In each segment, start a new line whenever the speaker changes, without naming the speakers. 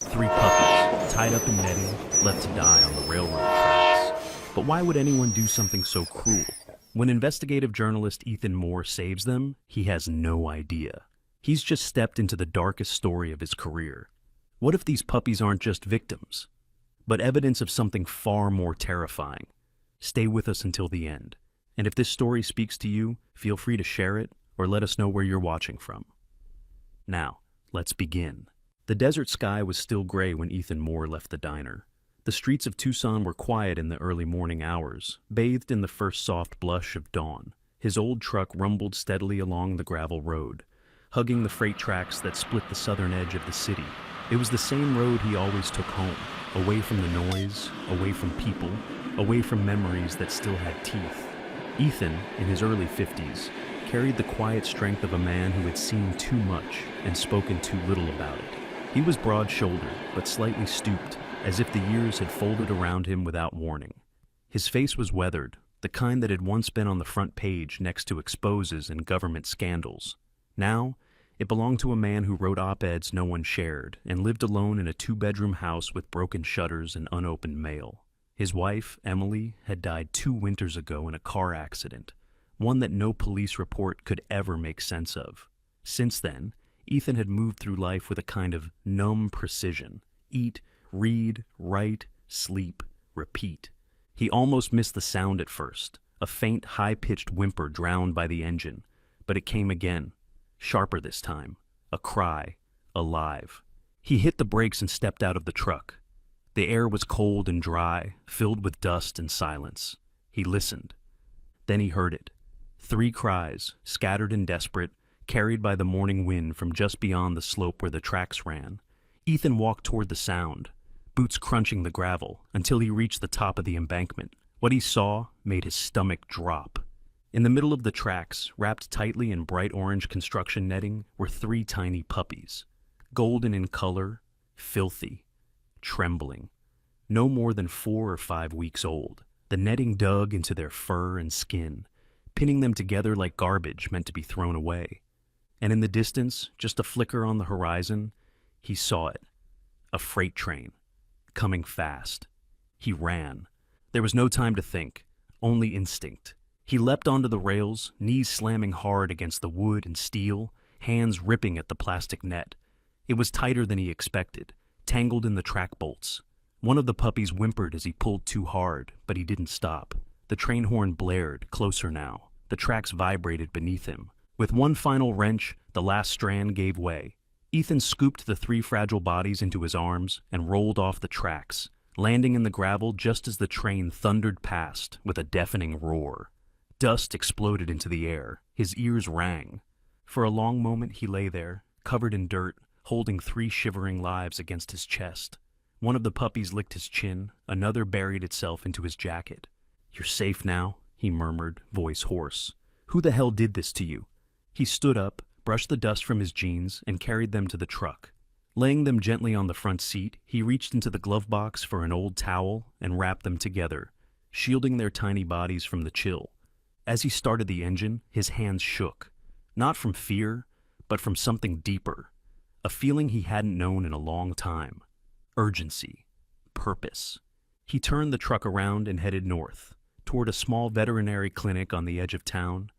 3 puppies, tied up in netting, left to die on the railroad tracks. But why would anyone do something so cruel? When investigative journalist Ethan Moore saves them, he has no idea. He's just stepped into the darkest story of his career. What if these puppies aren't just victims, but evidence of something far more terrifying? Stay with us until the end. And if this story speaks to you, feel free to share it or let us know where you're watching from. Now, let's begin. The desert sky was still gray when Ethan Moore left the diner. The streets of Tucson were quiet in the early morning hours, bathed in the first soft blush of dawn. His old truck rumbled steadily along the gravel road, hugging the freight tracks that split the southern edge of the city. It was the same road he always took home, away from the noise, away from people, away from memories that still had teeth. Ethan, in his early 50s, carried the quiet strength of a man who had seen too much and spoken too little about it. He was broad-shouldered, but slightly stooped, as if the years had folded around him without warning. His face was weathered, the kind that had once been on the front page next to exposes and government scandals. Now, it belonged to a man who wrote op-eds no one shared and lived alone in a 2-bedroom house with broken shutters and unopened mail. His wife, Emily, had died 2 winters ago in a car accident, one that no police report could ever make sense of. Since then, Ethan had moved through life with a kind of numb precision. Eat, read, write, sleep, repeat. He almost missed the sound at first, a faint, high-pitched whimper drowned by the engine, but it came again, sharper this time, a cry, alive. He hit the brakes and stepped out of the truck. The air was cold and dry, filled with dust and silence. He listened. Then he heard it. 3 cries, scattered and desperate, carried by the morning wind from just beyond the slope where the tracks ran. Ethan walked toward the sound, boots crunching the gravel, until he reached the top of the embankment. What he saw made his stomach drop. In the middle of the tracks, wrapped tightly in bright orange construction netting, were 3 tiny puppies. Golden in color, filthy, trembling. No more than 4 or 5 weeks old. The netting dug into their fur and skin, pinning them together like garbage meant to be thrown away. And in the distance, just a flicker on the horizon, he saw it. A freight train. Coming fast. He ran. There was no time to think, only instinct. He leapt onto the rails, knees slamming hard against the wood and steel, hands ripping at the plastic net. It was tighter than he expected, tangled in the track bolts. One of the puppies whimpered as he pulled too hard, but he didn't stop. The train horn blared, closer now. The tracks vibrated beneath him. With one final wrench, the last strand gave way. Ethan scooped the 3 fragile bodies into his arms and rolled off the tracks, landing in the gravel just as the train thundered past with a deafening roar. Dust exploded into the air. His ears rang. For a long moment he lay there, covered in dirt, holding 3 shivering lives against his chest. One of the puppies licked his chin, another buried itself into his jacket. "You're safe now," he murmured, voice hoarse. "Who the hell did this to you?" He stood up, brushed the dust from his jeans, and carried them to the truck. Laying them gently on the front seat, he reached into the glove box for an old towel and wrapped them together, shielding their tiny bodies from the chill. As he started the engine, his hands shook, not from fear, but from something deeper, a feeling he hadn't known in a long time. Urgency. Purpose. He turned the truck around and headed north, toward a small veterinary clinic on the edge of town.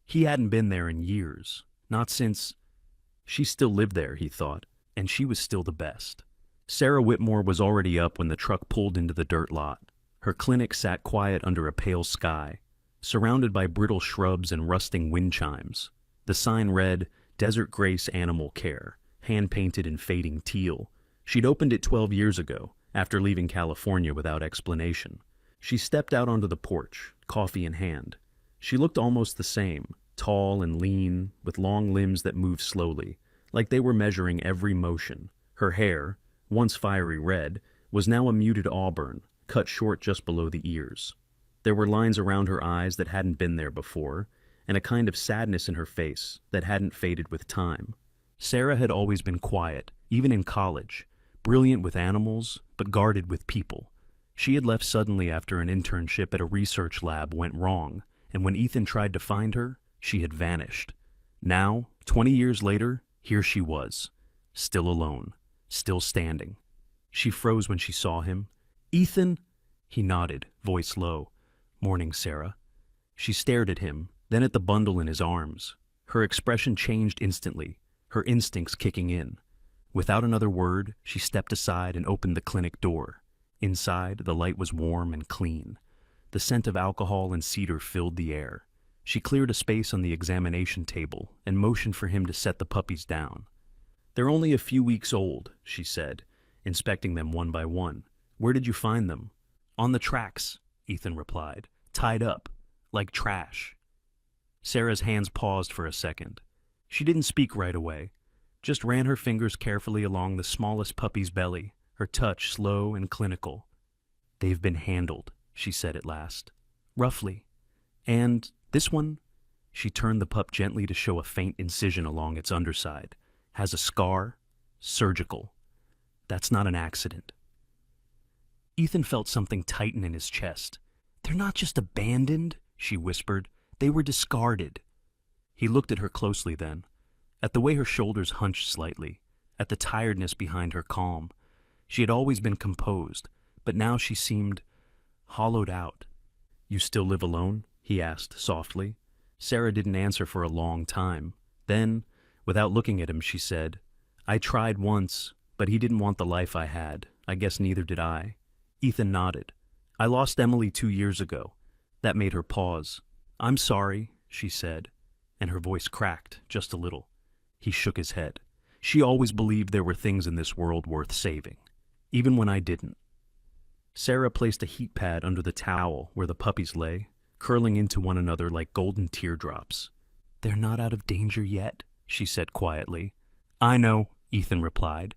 He hadn't been there in years, not since... She still lived there, he thought, and she was still the best. Sarah Whitmore was already up when the truck pulled into the dirt lot. Her clinic sat quiet under a pale sky, surrounded by brittle shrubs and rusting wind chimes. The sign read, "Desert Grace Animal Care," hand-painted in fading teal. She'd opened it 12 years ago, after leaving California without explanation. She stepped out onto the porch, coffee in hand. She looked almost the same, tall and lean, with long limbs that moved slowly, like they were measuring every motion. Her hair, once fiery red, was now a muted auburn, cut short just below the ears. There were lines around her eyes that hadn't been there before, and a kind of sadness in her face that hadn't faded with time. Sarah had always been quiet, even in college, brilliant with animals, but guarded with people. She had left suddenly after an internship at a research lab went wrong, and when Ethan tried to find her, she had vanished. Now, 20 years later, here she was, still alone, still standing, She froze when she saw him. "Ethan?" He nodded, voice low. "Morning, Sarah." She stared at him, then at the bundle in his arms. Her expression changed instantly, her instincts kicking in. Without another word, she stepped aside and opened the clinic door. Inside, the light was warm and clean. The scent of alcohol and cedar filled the air. She cleared a space on the examination table and motioned for him to set the puppies down. "They're only a few weeks old," she said, inspecting them one by one. "Where did you find them?" "On the tracks," Ethan replied. "Tied up, like trash." Sarah's hands paused for a second. She didn't speak right away, just ran her fingers carefully along the smallest puppy's belly, her touch slow and clinical. "They've been handled," she said at last. "Roughly. And this one," she turned the pup gently to show a faint incision along its underside, "has a scar, surgical. That's not an accident." Ethan felt something tighten in his chest. "They're not just abandoned," she whispered. "They were discarded." He looked at her closely then, at the way her shoulders hunched slightly, at the tiredness behind her calm. She had always been composed, but now she seemed hollowed out. "You still live alone?" he asked softly. Sarah didn't answer for a long time. Then, without looking at him, she said, "I tried once, but he didn't want the life I had. I guess neither did I." Ethan nodded. "I lost Emily 2 years ago." That made her pause. "I'm sorry," she said, and her voice cracked just a little. He shook his head. "She always believed there were things in this world worth saving, even when I didn't." Sarah placed a heat pad under the towel where the puppies lay, curling into one another like golden teardrops. "They're not out of danger yet," she said quietly. "I know," Ethan replied,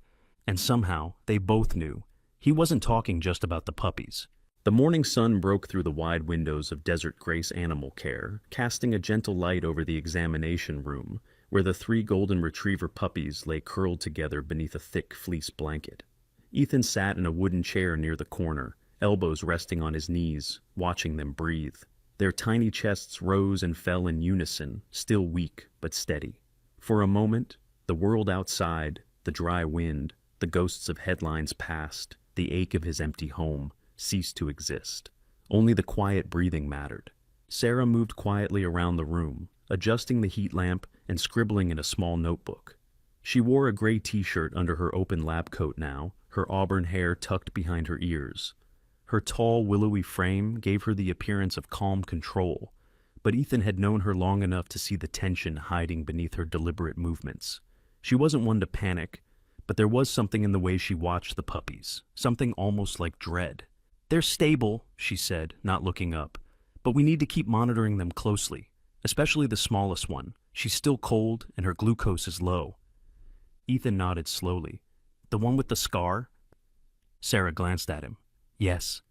and somehow they both knew. He wasn't talking just about the puppies. The morning sun broke through the wide windows of Desert Grace Animal Care, casting a gentle light over the examination room, where the 3 golden retriever puppies lay curled together beneath a thick fleece blanket. Ethan sat in a wooden chair near the corner, elbows resting on his knees, watching them breathe. Their tiny chests rose and fell in unison, still weak but steady. For a moment, the world outside, the dry wind, the ghosts of headlines past, the ache of his empty home, ceased to exist. Only the quiet breathing mattered. Sarah moved quietly around the room, adjusting the heat lamp and scribbling in a small notebook. She wore a gray t-shirt under her open lab coat now, her auburn hair tucked behind her ears. Her tall, willowy frame gave her the appearance of calm control, but Ethan had known her long enough to see the tension hiding beneath her deliberate movements. She wasn't one to panic, but there was something in the way she watched the puppies, something almost like dread. "They're stable," she said, not looking up, "but we need to keep monitoring them closely, especially the smallest one. She's still cold and her glucose is low." Ethan nodded slowly. "The one with the scar?" Sarah glanced at him. "Yes."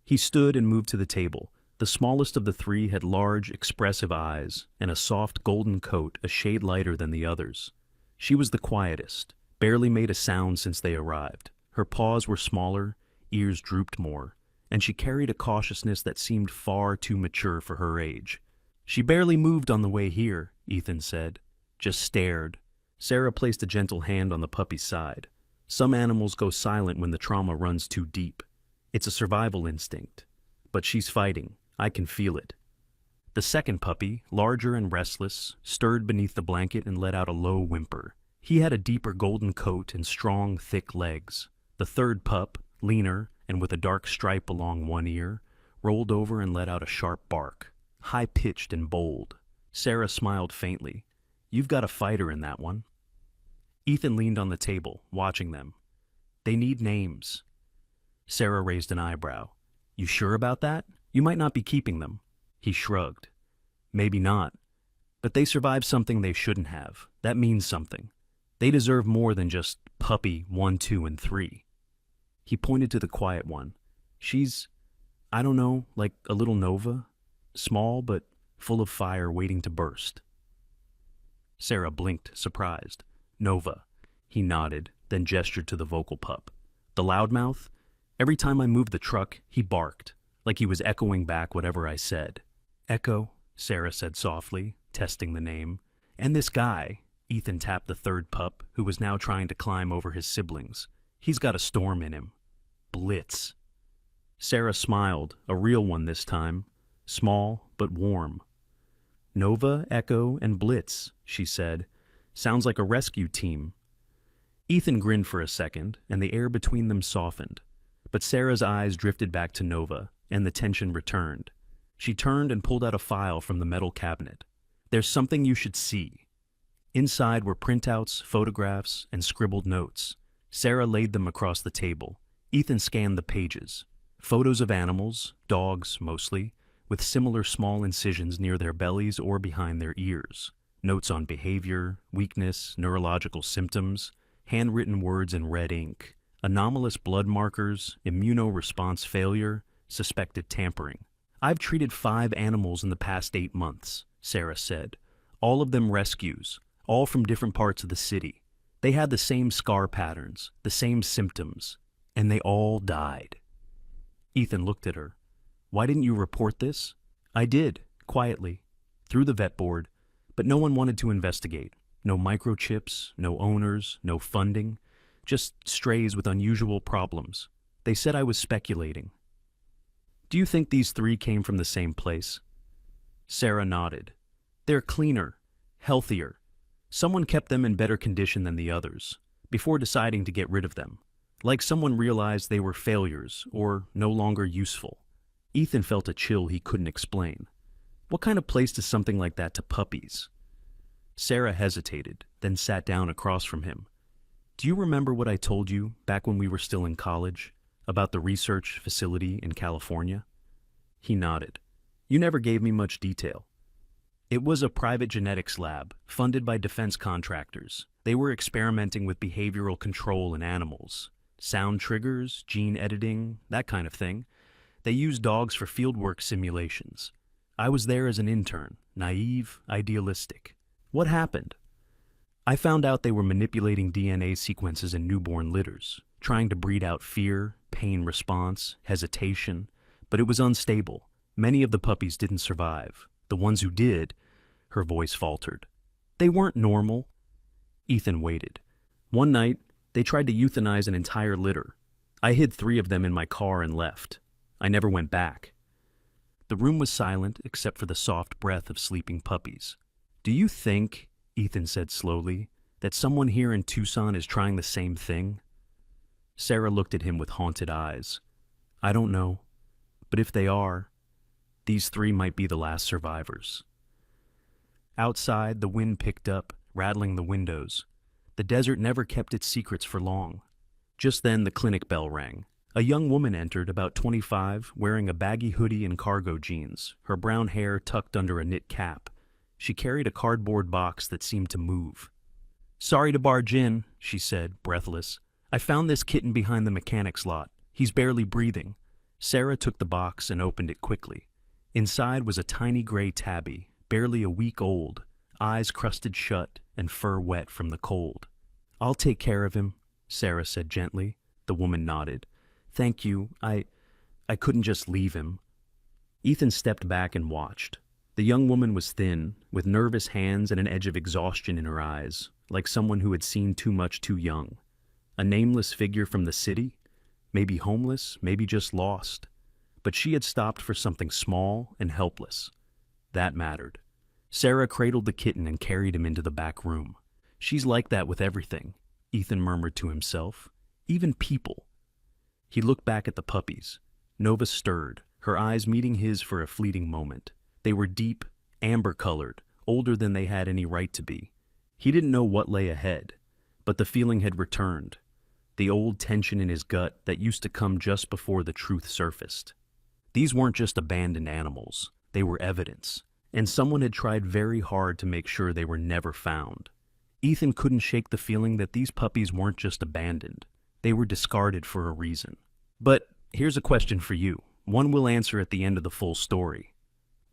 He stood and moved to the table. The smallest of the 3 had large, expressive eyes and a soft golden coat a shade lighter than the others. She was the quietest, barely made a sound since they arrived. Her paws were smaller, ears drooped more, and she carried a cautiousness that seemed far too mature for her age. "She barely moved on the way here," Ethan said. "Just stared." Sarah placed a gentle hand on the puppy's side. "Some animals go silent when the trauma runs too deep. It's a survival instinct. But she's fighting. I can feel it." The second puppy, larger and restless, stirred beneath the blanket and let out a low whimper. He had a deeper golden coat and strong, thick legs. The third pup, leaner and with a dark stripe along one ear, rolled over and let out a sharp bark, high-pitched and bold. Sarah smiled faintly. "You've got a fighter in that one." Ethan leaned on the table, watching them. "They need names." Sarah raised an eyebrow. "You sure about that? You might not be keeping them." He shrugged. "Maybe not. But they survived something they shouldn't have. That means something. They deserve more than just puppy 1, 2, and 3. He pointed to the quiet one. "She's, I don't know, like a little Nova. Small, but full of fire waiting to burst." Sarah blinked, surprised. "Nova." He nodded, then gestured to the vocal pup. "The loudmouth? Every time I moved the truck, he barked, like he was echoing back whatever I said." "Echo," Sarah said softly, testing the name. "And this guy," Ethan tapped the third pup, who was now trying to climb over his siblings. He's got a storm in him. Blitz. Sarah smiled, a real one this time, small but warm. Nova, Echo, and Blitz, she said. Sounds like a rescue team. Ethan grinned for a second, and the air between them softened. But Sarah's eyes drifted back to Nova, and the tension returned. She turned and pulled out a file from the metal cabinet. There's something you should see. Inside were printouts, photographs, and scribbled notes. Sarah laid them across the table. Ethan scanned the pages. Photos of animals, dogs mostly, with similar small incisions near their bellies or behind their ears. Notes on behavior, weakness, neurological symptoms, handwritten words in red ink, anomalous blood markers, immunoresponse failure, suspected tampering. I've treated 5 animals in the past 8 months, Sarah said. All of them rescues, all from different parts of the city. They had the same scar patterns, the same symptoms, and they all died. Ethan looked at her. Why didn't you report this? I did, quietly, through the vet board, but no one wanted to investigate. No microchips, no owners, no funding, just strays with unusual problems. They said I was speculating. Do you think these 3 came from the same place? Sarah nodded. They're cleaner, healthier. Someone kept them in better condition than the others, before deciding to get rid of them. Like someone realized they were failures, or no longer useful. Ethan felt a chill he couldn't explain. What kind of place does something like that to puppies? Sarah hesitated, then sat down across from him. Do you remember what I told you back when we were still in college, about the research facility in California? He nodded. You never gave me much detail. It was a private genetics lab, funded by defense contractors. They were experimenting with behavioral control in animals. Sound triggers, gene editing, that kind of thing. They used dogs for fieldwork simulations. I was there as an intern, naive, idealistic. What happened? I found out they were manipulating DNA sequences in newborn litters, trying to breed out fear, pain response, hesitation, but it was unstable. Many of the puppies didn't survive. The ones who did, her voice faltered. They weren't normal. Ethan waited. One night, they tried to euthanize an entire litter. I hid 3 of them in my car and left. I never went back. The room was silent except for the soft breath of sleeping puppies. Do you think, Ethan said slowly, that someone here in Tucson is trying the same thing? Sarah looked at him with haunted eyes. I don't know, but if they are, these 3 might be the last survivors. Outside, the wind picked up, rattling the windows. The desert never kept its secrets for long. Just then, the clinic bell rang. A young woman entered, about 25, wearing a baggy hoodie and cargo jeans, her brown hair tucked under a knit cap. She carried a cardboard box that seemed to move. Sorry to barge in, she said, breathless. I found this kitten behind the mechanic's lot. He's barely breathing. Sarah took the box and opened it quickly. Inside was a tiny gray tabby, barely a week old, eyes crusted shut and fur wet from the cold. I'll take care of him, Sarah said gently. The woman nodded. Thank you. I couldn't just leave him. Ethan stepped back and watched. The young woman was thin, with nervous hands and an edge of exhaustion in her eyes, like someone who had seen too much too young. A nameless figure from the city? Maybe homeless, maybe just lost. But she had stopped for something small and helpless. That mattered. Sarah cradled the kitten and carried him into the back room. She's like that with everything, Ethan murmured to himself. Even people. He looked back at the puppies. Nova stirred, her eyes meeting his for a fleeting moment. They were deep, amber-colored, older than they had any right to be. He didn't know what lay ahead, but the feeling had returned. The old tension in his gut that used to come just before the truth surfaced. These weren't just abandoned animals. They were evidence, and someone had tried very hard to make sure they were never found. Ethan couldn't shake the feeling that these puppies weren't just abandoned. They were discarded for a reason. But here's a question for you. One we'll answer at the end of the full story.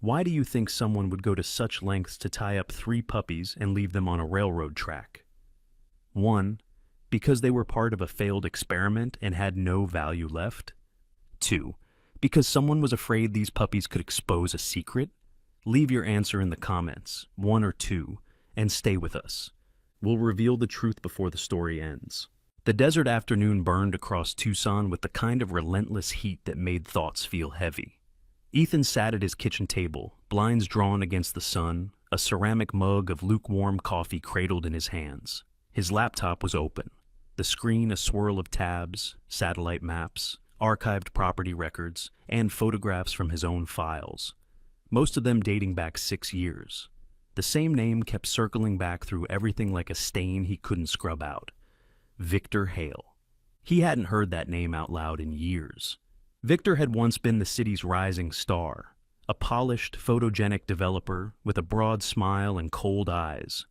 Why do you think someone would go to such lengths to tie up 3 puppies and leave them on a railroad track? 1. Because they were part of a failed experiment and had no value left. 2. Because someone was afraid these puppies could expose a secret. Leave your answer in the comments, 1 or 2, and stay with us. We'll reveal the truth before the story ends. The desert afternoon burned across Tucson with the kind of relentless heat that made thoughts feel heavy. Ethan sat at his kitchen table, blinds drawn against the sun, a ceramic mug of lukewarm coffee cradled in his hands. His laptop was open, the screen a swirl of tabs, satellite maps, archived property records, and photographs from his own files, most of them dating back 6 years. The same name kept circling back through everything like a stain he couldn't scrub out. Victor Hale. He hadn't heard that name out loud in years. Victor had once been the city's rising star, a polished, photogenic developer with a broad smile and cold eyes.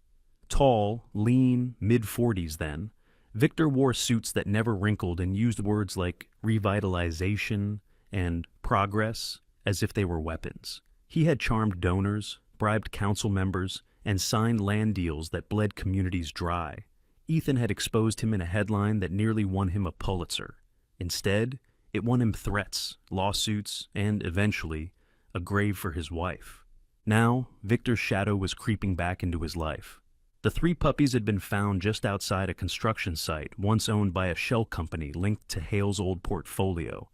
Tall, lean, mid-40s then, Victor wore suits that never wrinkled and used words like revitalization and progress as if they were weapons. He had charmed donors, bribed council members, and signed land deals that bled communities dry. Ethan had exposed him in a headline that nearly won him a Pulitzer. Instead, it won him threats, lawsuits, and, eventually, a grave for his wife. Now, Victor's shadow was creeping back into his life. The 3 puppies had been found just outside a construction site once owned by a shell company linked to Hale's old portfolio.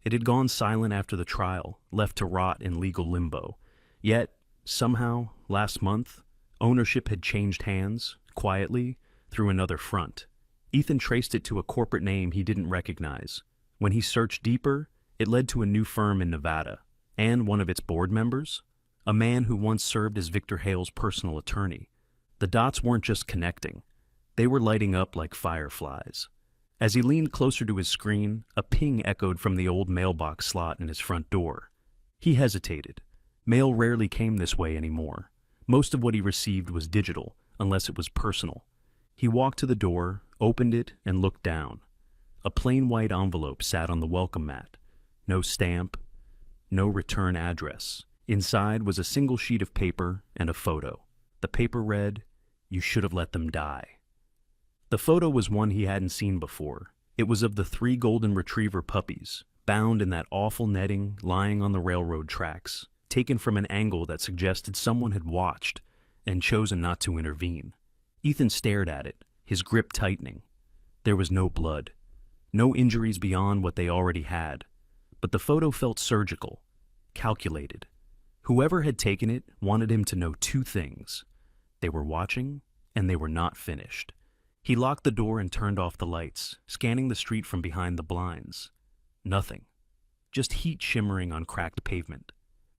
It had gone silent after the trial, left to rot in legal limbo. Yet, somehow, last month, ownership had changed hands, quietly, through another front. Ethan traced it to a corporate name he didn't recognize. When he searched deeper, it led to a new firm in Nevada, and one of its board members, a man who once served as Victor Hale's personal attorney. The dots weren't just connecting, they were lighting up like fireflies. As he leaned closer to his screen, a ping echoed from the old mailbox slot in his front door. He hesitated. Mail rarely came this way anymore. Most of what he received was digital, unless it was personal. He walked to the door, opened it, and looked down. A plain white envelope sat on the welcome mat. No stamp, no return address. Inside was a single sheet of paper and a photo. The paper read, "You should have let them die." The photo was one he hadn't seen before. It was of the 3 golden retriever puppies, bound in that awful netting lying on the railroad tracks, taken from an angle that suggested someone had watched and chosen not to intervene. Ethan stared at it, his grip tightening. There was no blood, no injuries beyond what they already had, but the photo felt surgical, calculated. Whoever had taken it wanted him to know 2 things. They were watching, and they were not finished. He locked the door and turned off the lights, scanning the street from behind the blinds. Nothing. Just heat shimmering on cracked pavement.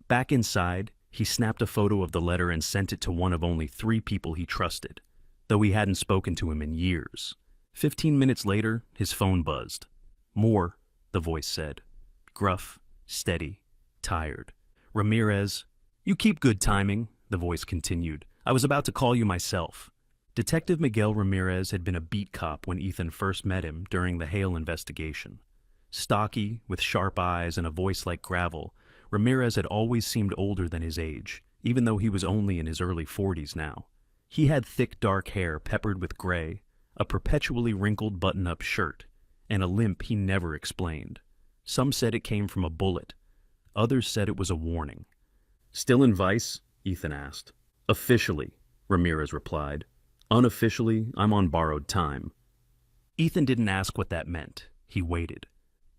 Back inside, he snapped a photo of the letter and sent it to one of only 3 people he trusted, though he hadn't spoken to him in years. 15 minutes later, his phone buzzed. "More," the voice said. Gruff, steady, tired. "Ramirez." "You keep good timing," the voice continued. "I was about to call you myself." Detective Miguel Ramirez had been a beat cop when Ethan first met him during the Hale investigation. Stocky, with sharp eyes and a voice like gravel, Ramirez had always seemed older than his age, even though he was only in his early 40s now. He had thick dark hair peppered with gray, a perpetually wrinkled button-up shirt, and a limp he never explained. Some said it came from a bullet. Others said it was a warning. "Still in Vice?" Ethan asked. "Officially," Ramirez replied. "Unofficially, I'm on borrowed time." Ethan didn't ask what that meant. He waited.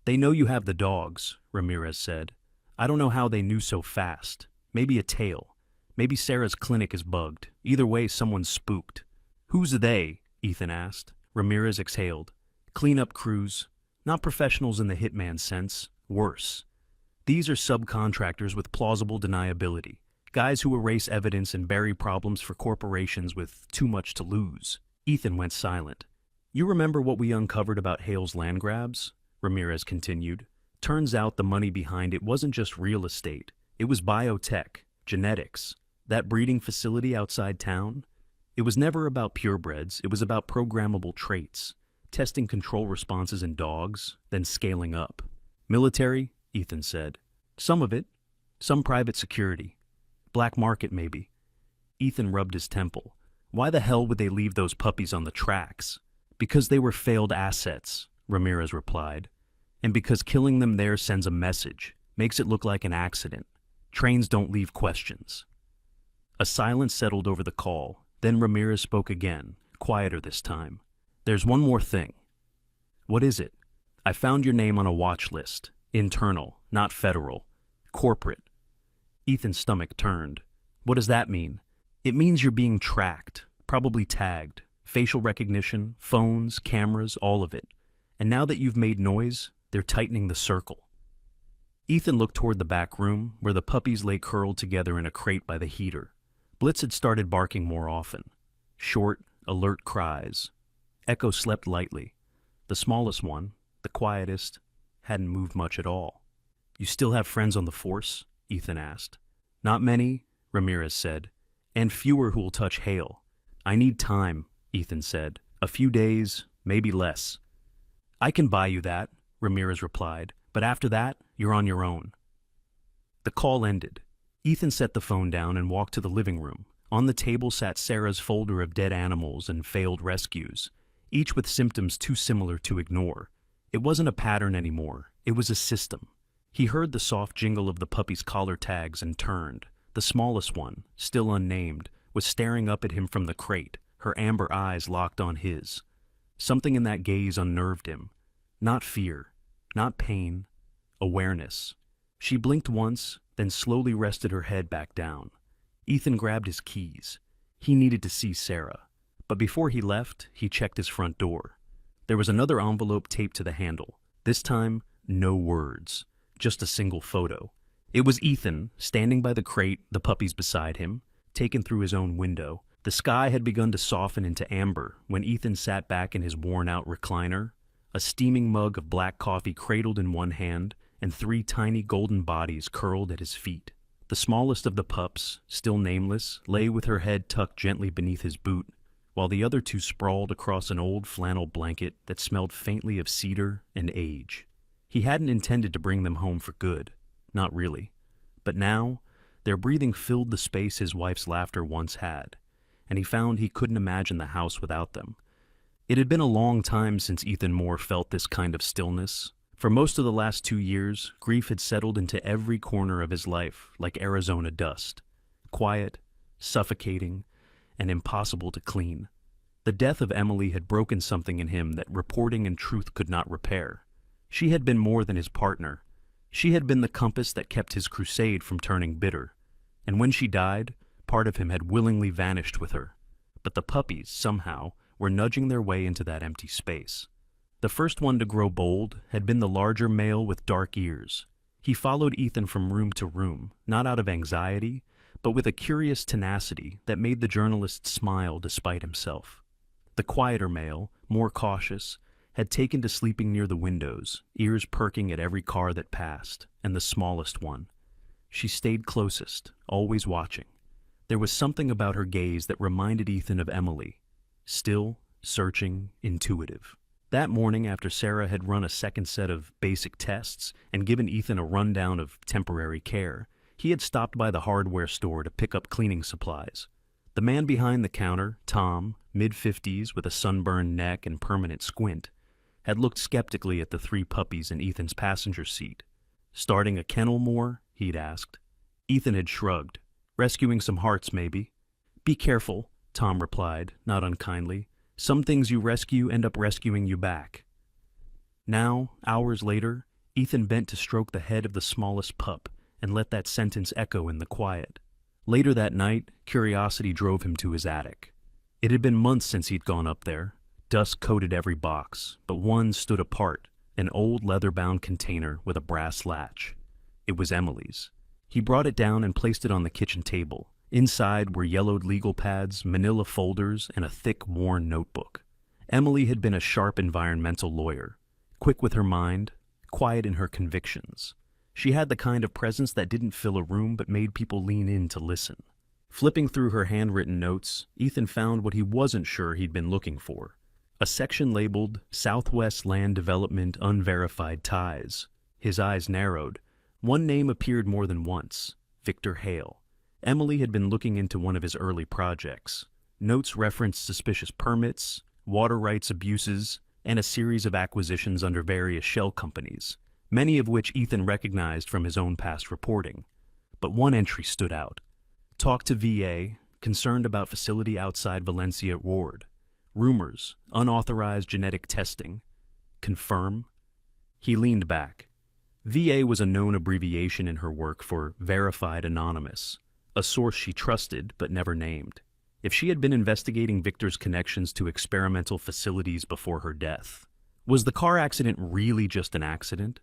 "They know you have the dogs," Ramirez said. "I don't know how they knew so fast. Maybe a tail. Maybe Sarah's clinic is bugged. Either way, someone's spooked." "Who's they?" Ethan asked. Ramirez exhaled. "Cleanup crews. Not professionals in the hitman sense. Worse. These are subcontractors with plausible deniability. Guys who erase evidence and bury problems for corporations with too much to lose." Ethan went silent. "You remember what we uncovered about Hale's land grabs?" Ramirez continued. "Turns out the money behind it wasn't just real estate. It was biotech, genetics, that breeding facility outside town. It was never about purebreds, it was about programmable traits, testing control responses in dogs, then scaling up. Military, Ethan said. Some of it, some private security. Black market, maybe." Ethan rubbed his temple. "Why the hell would they leave those puppies on the tracks?" "Because they were failed assets," Ramirez replied. "And because killing them there sends a message, makes it look like an accident. Trains don't leave questions." A silence settled over the call. Then Ramirez spoke again, quieter this time. "There's one more thing. What is it? I found your name on a watch list. Internal, not federal. Corporate. Ethan's stomach turned. What does that mean? It means you're being tracked, probably tagged. Facial recognition, phones, cameras, all of it. And now that you've made noise, they're tightening the circle. Ethan looked toward the back room, where the puppies lay curled together in a crate by the heater. Blitz had started barking more often. Short, alert cries. Echo slept lightly. The smallest one, the quietest, hadn't moved much at all. You still have friends on the force? Ethan asked. Not many, Ramirez said, and fewer who'll touch Hale. I need time, Ethan said. A few days, maybe less. I can buy you that, Ramirez replied, but after that, you're on your own. The call ended. Ethan set the phone down and walked to the living room. On the table sat Sarah's folder of dead animals and failed rescues, each with symptoms too similar to ignore. It wasn't a pattern anymore. It was a system. He heard the soft jingle of the puppy's collar tags and turned. The smallest one, still unnamed, was staring up at him from the crate, her amber eyes locked on his. Something in that gaze unnerved him. Not fear, not pain, awareness. She blinked once, then slowly rested her head back down. Ethan grabbed his keys. He needed to see Sarah. But before he left, he checked his front door. There was another envelope taped to the handle. This time, no words, just a single photo. It was Ethan, standing by the crate, the puppies beside him, taken through his own window. The sky had begun to soften into amber when Ethan sat back in his worn-out recliner, a steaming mug of black coffee cradled in one hand, and 3 tiny golden bodies curled at his feet. The smallest of the pups, still nameless, lay with her head tucked gently beneath his boot, while the other 2 sprawled across an old flannel blanket that smelled faintly of cedar and age. He hadn't intended to bring them home for good. Not really. But now, their breathing filled the space his wife's laughter once had, and he found he couldn't imagine the house without them. It had been a long time since Ethan Moore felt this kind of stillness. For most of the last 2 years, grief had settled into every corner of his life like Arizona dust. Quiet, suffocating, and impossible to clean. The death of Emily had broken something in him that reporting and truth could not repair. She had been more than his partner. She had been the compass that kept his crusade from turning bitter. And when she died, part of him had willingly vanished with her. But the puppies, somehow, were nudging their way into that empty space. The first one to grow bold had been the larger male with dark ears. He followed Ethan from room to room, not out of anxiety, but with a curious tenacity that made the journalist smile despite himself. The quieter male, more cautious, had taken to sleeping near the windows, ears perking at every car that passed, and the smallest one. She stayed closest, always watching. There was something about her gaze that reminded Ethan of Emily. Still, searching, intuitive. That morning, after Sarah had run a second set of basic tests and given Ethan a rundown of temporary care, he had stopped by the hardware store to pick up cleaning supplies. The man behind the counter, Tom, mid-50s with a sunburned neck and permanent squint, had looked skeptically at the 3 puppies in Ethan's passenger seat. Starting a kennel more? He'd asked. Ethan had shrugged. Rescuing some hearts, maybe. Be careful, Tom replied, not unkindly. Some things you rescue end up rescuing you back. Now, hours later, Ethan bent to stroke the head of the smallest pup and let that sentence echo in the quiet. Later that night, curiosity drove him to his attic. It had been months since he'd gone up there. Dust coated every box, but one stood apart, an old leather-bound container with a brass latch. It was Emily's. He brought it down and placed it on the kitchen table. Inside were yellowed legal pads, manila folders, and a thick, worn notebook. Emily had been a sharp environmental lawyer, quick with her mind, quiet in her convictions. She had the kind of presence that didn't fill a room but made people lean in to listen. Flipping through her handwritten notes, Ethan found what he wasn't sure he'd been looking for. A section labeled Southwest Land Development Unverified Ties. His eyes narrowed. One name appeared more than once, Victor Hale. Emily had been looking into one of his early projects. Notes referenced suspicious permits, water rights abuses, and a series of acquisitions under various shell companies, many of which Ethan recognized from his own past reporting. But one entry stood out. Talk to VA, concerned about facility outside Valencia Ward. Rumors, unauthorized genetic testing. Confirm? He leaned back. VA was a known abbreviation in her work for Verified Anonymous, a source she trusted but never named. If she had been investigating Victor's connections to experimental facilities before her death, was the car accident really just an accident?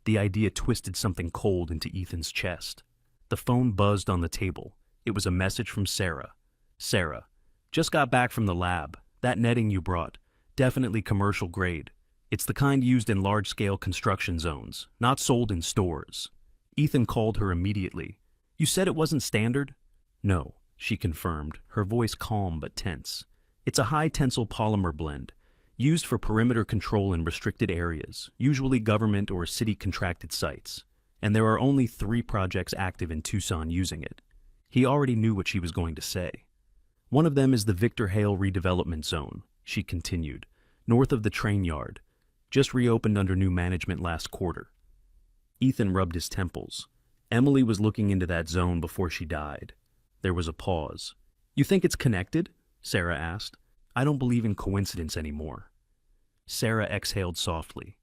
The idea twisted something cold into Ethan's chest. The phone buzzed on the table. It was a message from Sarah. Sarah, just got back from the lab. That netting you brought, definitely commercial grade. It's the kind used in large-scale construction zones, not sold in stores. Ethan called her immediately. You said it wasn't standard? No, she confirmed, her voice calm but tense. It's a high-tensile polymer blend, used for perimeter control in restricted areas, usually government or city-contracted sites. And there are only 3 projects active in Tucson using it. He already knew what she was going to say. One of them is the Victor Hale redevelopment zone, she continued, north of the train yard, just reopened under new management last quarter. Ethan rubbed his temples. Emily was looking into that zone before she died. There was a pause. You think it's connected? Sarah asked. I don't believe in coincidence anymore. Sarah exhaled softly.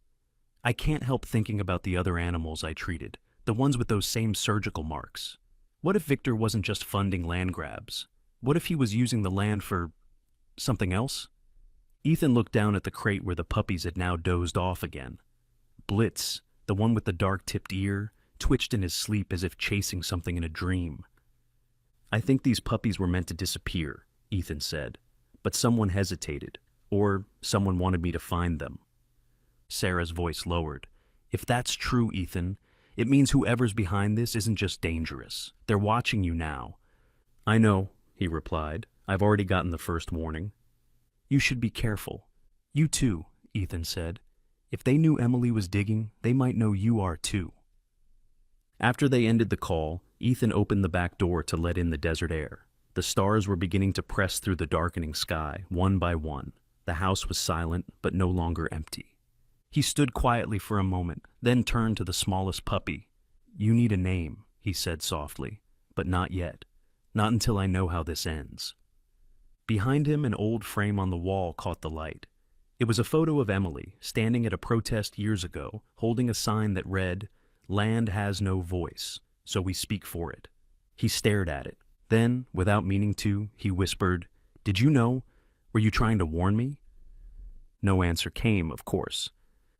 I can't help thinking about the other animals I treated, the ones with those same surgical marks. What if Victor wasn't just funding land grabs? What if he was using the land for something else? Ethan looked down at the crate where the puppies had now dozed off again. Blitz, the one with the dark-tipped ear, twitched in his sleep as if chasing something in a dream. I think these puppies were meant to disappear, Ethan said, but someone hesitated, or someone wanted me to find them. Sarah's voice lowered. If that's true, Ethan, it means whoever's behind this isn't just dangerous. They're watching you now. I know, he replied. I've already gotten the first warning. You should be careful. You too, Ethan said. If they knew Emily was digging, they might know you are too. After they ended the call, Ethan opened the back door to let in the desert air. The stars were beginning to press through the darkening sky, one by one. The house was silent, but no longer empty. He stood quietly for a moment, then turned to the smallest puppy. You need a name, he said softly, but not yet. Not until I know how this ends. Behind him, an old frame on the wall caught the light. It was a photo of Emily, standing at a protest years ago, holding a sign that read, Land has no voice, so we speak for it. He stared at it. Then, without meaning to, he whispered, Did you know? Were you trying to warn me? No answer came, of course,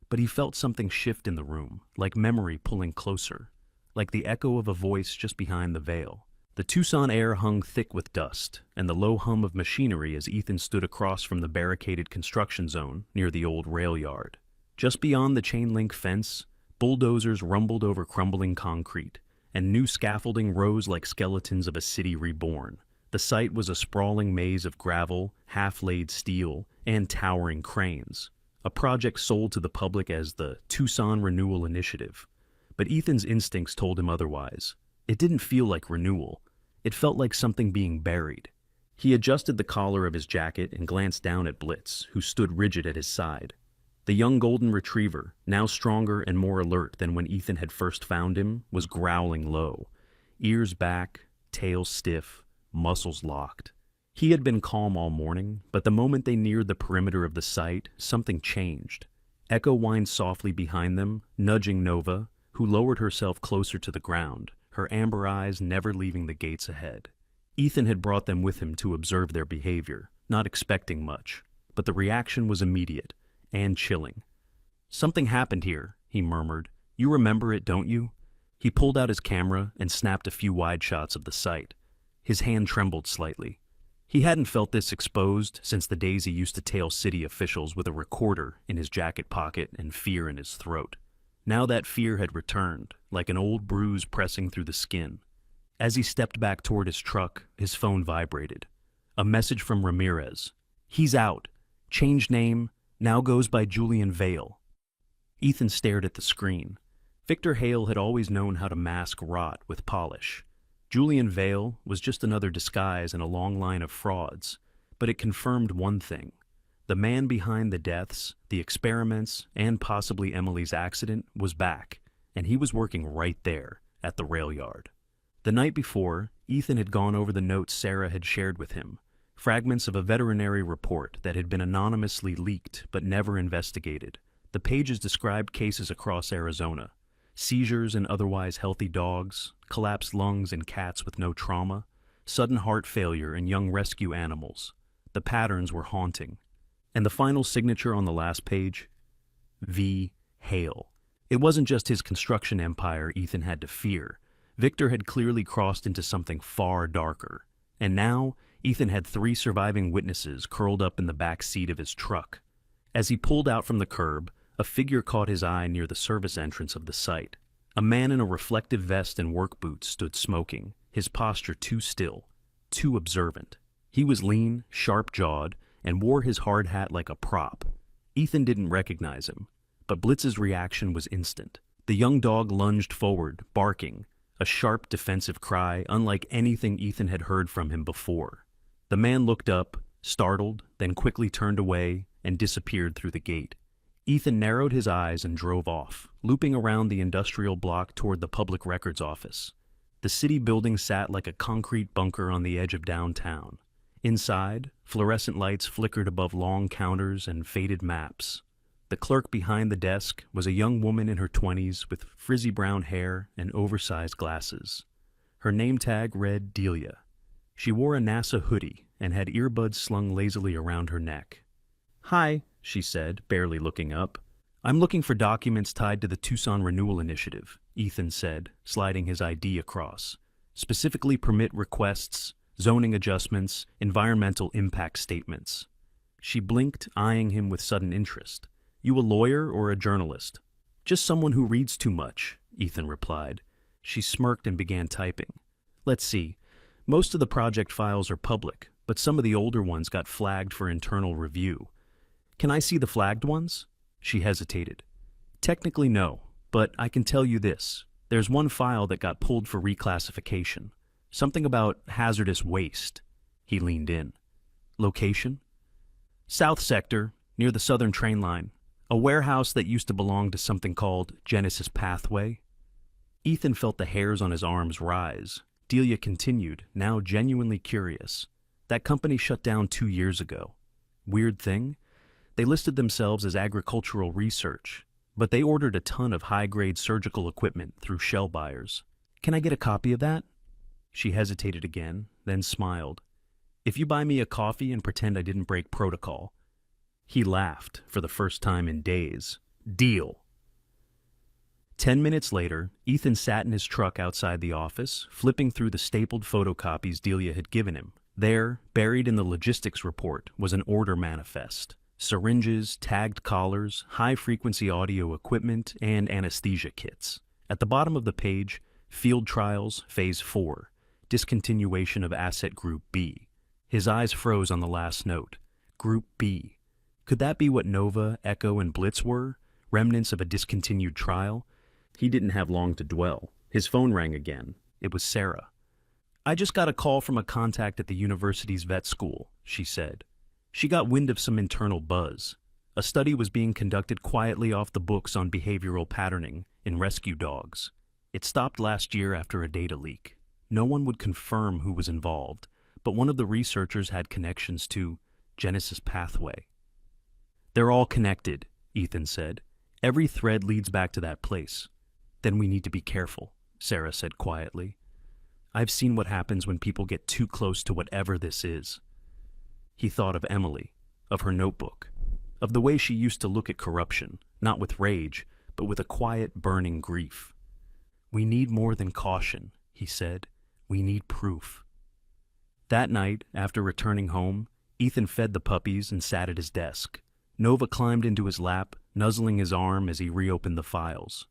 but he felt something shift in the room, like memory pulling closer, like the echo of a voice just behind the veil. The Tucson air hung thick with dust, and the low hum of machinery as Ethan stood across from the barricaded construction zone near the old rail yard. Just beyond the chain-link fence, bulldozers rumbled over crumbling concrete, and new scaffolding rose like skeletons of a city reborn. The site was a sprawling maze of gravel, half-laid steel, and towering cranes, a project sold to the public as the Tucson Renewal Initiative. But Ethan's instincts told him otherwise. It didn't feel like renewal. It felt like something being buried. He adjusted the collar of his jacket and glanced down at Blitz, who stood rigid at his side. The young golden retriever, now stronger and more alert than when Ethan had first found him, was growling low. Ears back, tail stiff, muscles locked. He had been calm all morning, but the moment they neared the perimeter of the site, something changed. Echo whined softly behind them, nudging Nova, who lowered herself closer to the ground, her amber eyes never leaving the gates ahead. Ethan had brought them with him to observe their behavior, not expecting much, but the reaction was immediate and chilling. Something happened here, he murmured. You remember it, don't you? He pulled out his camera and snapped a few wide shots of the site. His hand trembled slightly. He hadn't felt this exposed since the days he used to tail city officials with a recorder in his jacket pocket and fear in his throat. Now that fear had returned, like an old bruise pressing through the skin. As he stepped back toward his truck, his phone vibrated. A message from Ramirez. He's out. Changed name. Now goes by Julian Vale. Ethan stared at the screen. Victor Hale had always known how to mask rot with polish. Julian Vale was just another disguise in a long line of frauds, but it confirmed one thing. The man behind the deaths, the experiments, and possibly Emily's accident was back, and he was working right there at the rail yard. The night before, Ethan had gone over the notes Sarah had shared with him, fragments of a veterinary report that had been anonymously leaked but never investigated, The pages described cases across Arizona: seizures in otherwise healthy dogs, collapsed lungs in cats with no trauma, sudden heart failure in young rescue animals. The patterns were haunting. And the final signature on the last page? V. Hale. It wasn't just his construction empire Ethan had to fear. Victor had clearly crossed into something far darker. And now, Ethan had 3 surviving witnesses curled up in the back seat of his truck. As he pulled out from the curb, a figure caught his eye near the service entrance of the site. A man in a reflective vest and work boots stood smoking, his posture too still, too observant. He was lean, sharp-jawed, and wore his hard hat like a prop. Ethan didn't recognize him, but Blitz's reaction was instant. The young dog lunged forward, barking, a sharp defensive cry unlike anything Ethan had heard from him before. The man looked up, startled, then quickly turned away and disappeared through the gate. Ethan narrowed his eyes and drove off, looping around the industrial block toward the public records office. The city building sat like a concrete bunker on the edge of downtown. Inside, fluorescent lights flickered above long counters and faded maps. The clerk behind the desk was a young woman in her 20s with frizzy brown hair and oversized glasses. Her name tag read Delia. She wore a NASA hoodie and had earbuds slung lazily around her neck. "Hi," she said, barely looking up. "I'm looking for documents tied to the Tucson Renewal Initiative," Ethan said, sliding his ID across. "Specifically permit requests, zoning adjustments, environmental impact statements." She blinked, eyeing him with sudden interest. "You a lawyer or a journalist?" "Just someone who reads too much," Ethan replied. She smirked and began typing. "Let's see. Most of the project files are public, but some of the older ones got flagged for internal review. Can I see the flagged ones?" She hesitated. "Technically no, but I can tell you this. There's one file that got pulled for reclassification. Something about hazardous waste." He leaned in. "Location?" "South sector, near the southern train line. A warehouse that used to belong to something called Genesis Pathway." Ethan felt the hairs on his arms rise. Delia continued, now genuinely curious. "That company shut down 2 years ago. Weird thing? They listed themselves as agricultural research, but they ordered a ton of high-grade surgical equipment through shell buyers. Can I get a copy of that?" She hesitated again, then smiled. "If you buy me a coffee and pretend I didn't break protocol." He laughed, for the first time in days. "Deal." 10 minutes later, Ethan sat in his truck outside the office, flipping through the stapled photocopies Delia had given him. There, buried in the logistics report, was an order manifest. Syringes, tagged collars, high-frequency audio equipment, and anesthesia kits. At the bottom of the page, Field Trials, Phase 4, Discontinuation of Asset Group B. His eyes froze on the last note. Group B. Could that be what Nova, Echo, and Blitz were? Remnants of a discontinued trial? He didn't have long to dwell. His phone rang again. It was Sarah. "I just got a call from a contact at the university's vet school," she said. She got wind of some internal buzz. A study was being conducted quietly off the books on behavioral patterning in rescue dogs. It stopped last year after a data leak. No one would confirm who was involved, but one of the researchers had connections to Genesis Pathway. "They're all connected," Ethan said. "Every thread leads back to that place." "Then we need to be careful," Sarah said quietly. "I've seen what happens when people get too close to whatever this is." He thought of Emily, of her notebook, of the way she used to look at corruption, not with rage, but with a quiet, burning grief. "We need more than caution," he said. "We need proof." That night, after returning home, Ethan fed the puppies and sat at his desk. Nova climbed into his lap, nuzzling his arm as he reopened the files.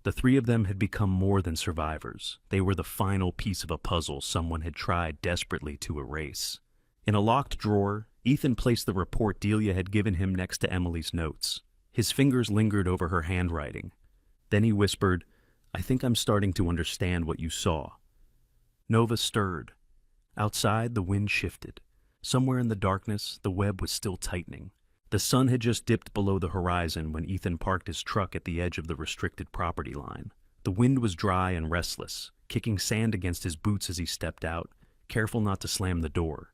The 3 of them had become more than survivors. They were the final piece of a puzzle someone had tried desperately to erase. In a locked drawer, Ethan placed the report Delia had given him next to Emily's notes. His fingers lingered over her handwriting. Then he whispered, "I think I'm starting to understand what you saw." Nova stirred. Outside, the wind shifted. Somewhere in the darkness, the web was still tightening. The sun had just dipped below the horizon when Ethan parked his truck at the edge of the restricted property line. The wind was dry and restless, kicking sand against his boots as he stepped out, careful not to slam the door.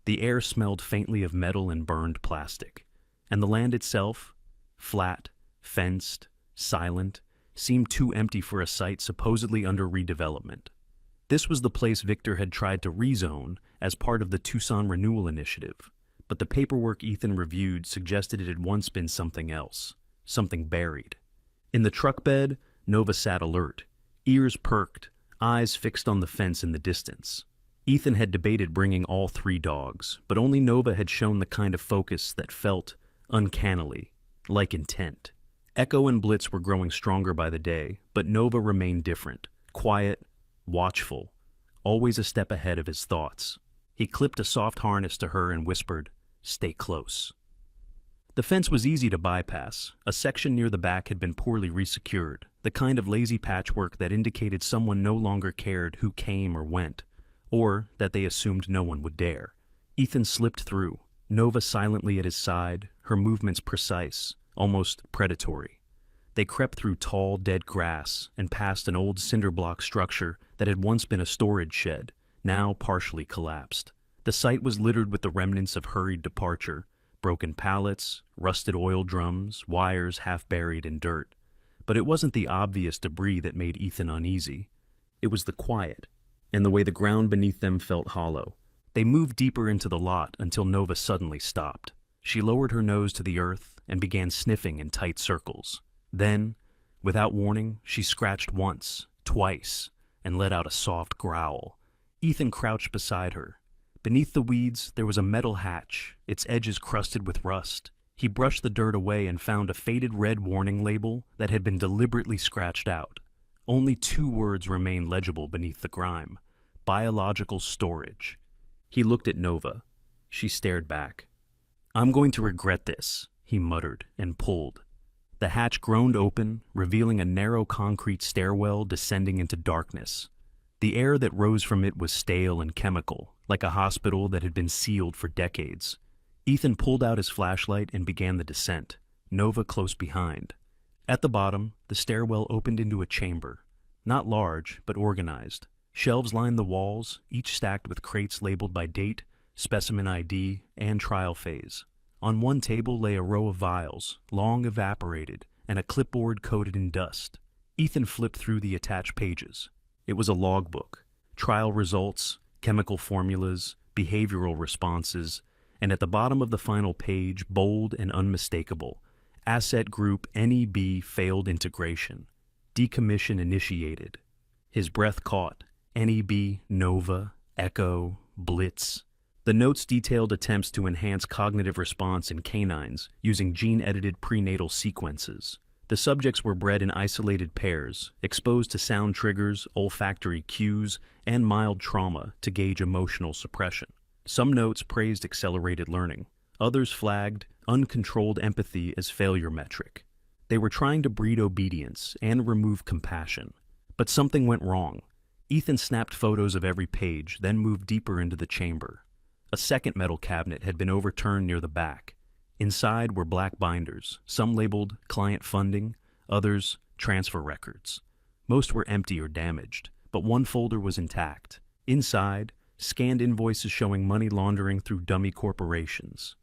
The air smelled faintly of metal and burned plastic, and the land itself, flat, fenced, silent, seemed too empty for a site supposedly under redevelopment. This was the place Victor had tried to rezone as part of the Tucson Renewal Initiative, but the paperwork Ethan reviewed suggested it had once been something else, something buried. In the truck bed, Nova sat alert, ears perked, eyes fixed on the fence in the distance. Ethan had debated bringing all 3 dogs, but only Nova had shown the kind of focus that felt, uncannily, like intent. Echo and Blitz were growing stronger by the day, but Nova remained different, quiet, watchful, always a step ahead of his thoughts. He clipped a soft harness to her and whispered, "Stay close." The fence was easy to bypass. A section near the back had been poorly resecured, the kind of lazy patchwork that indicated someone no longer cared who came or went, or that they assumed no one would dare. Ethan slipped through, Nova silently at his side, her movements precise, almost predatory. They crept through tall, dead grass and past an old cinder block structure that had once been a storage shed, now partially collapsed. The site was littered with the remnants of hurried departure, broken pallets, rusted oil drums, wires half buried in dirt. But it wasn't the obvious debris that made Ethan uneasy. It was the quiet, and the way the ground beneath them felt hollow. They moved deeper into the lot until Nova suddenly stopped. She lowered her nose to the earth and began sniffing in tight circles. Then, without warning, she scratched once, twice, and let out a soft growl. Ethan crouched beside her. Beneath the weeds, there was a metal hatch, its edges crusted with rust. He brushed the dirt away and found a faded red warning label that had been deliberately scratched out. Only 2 words remained legible beneath the grime: biological storage. He looked at Nova. She stared back. "I'm going to regret this," he muttered and pulled. The hatch groaned open, revealing a narrow concrete stairwell descending into darkness. The air that rose from it was stale and chemical, like a hospital that had been sealed for decades. Ethan pulled out his flashlight and began the descent, Nova close behind. At the bottom, the stairwell opened into a chamber. Not large, but organized. Shelves lined the walls, each stacked with crates labeled by date, specimen ID, and trial phase. On one table lay a row of vials, long evaporated, and a clipboard coated in dust. Ethan flipped through the attached pages. It was a logbook. Trial results, chemical formulas, behavioral responses, and at the bottom of the final page, bold and unmistakable, Asset Group NEB failed integration. Decommission initiated. His breath caught. NEB, Nova, Echo, Blitz. The notes detailed attempts to enhance cognitive response in canines using gene-edited prenatal sequences. The subjects were bred in isolated pairs, exposed to sound triggers, olfactory cues, and mild trauma to gauge emotional suppression. Some notes praised accelerated learning. Others flagged uncontrolled empathy as failure metric. They were trying to breed obedience and remove compassion. But something went wrong. Ethan snapped photos of every page, then moved deeper into the chamber. A second metal cabinet had been overturned near the back. Inside were black binders, some labeled client funding, others transfer records. Most were empty or damaged, but one folder was intact. Inside, scanned invoices showing money laundering through dummy corporations.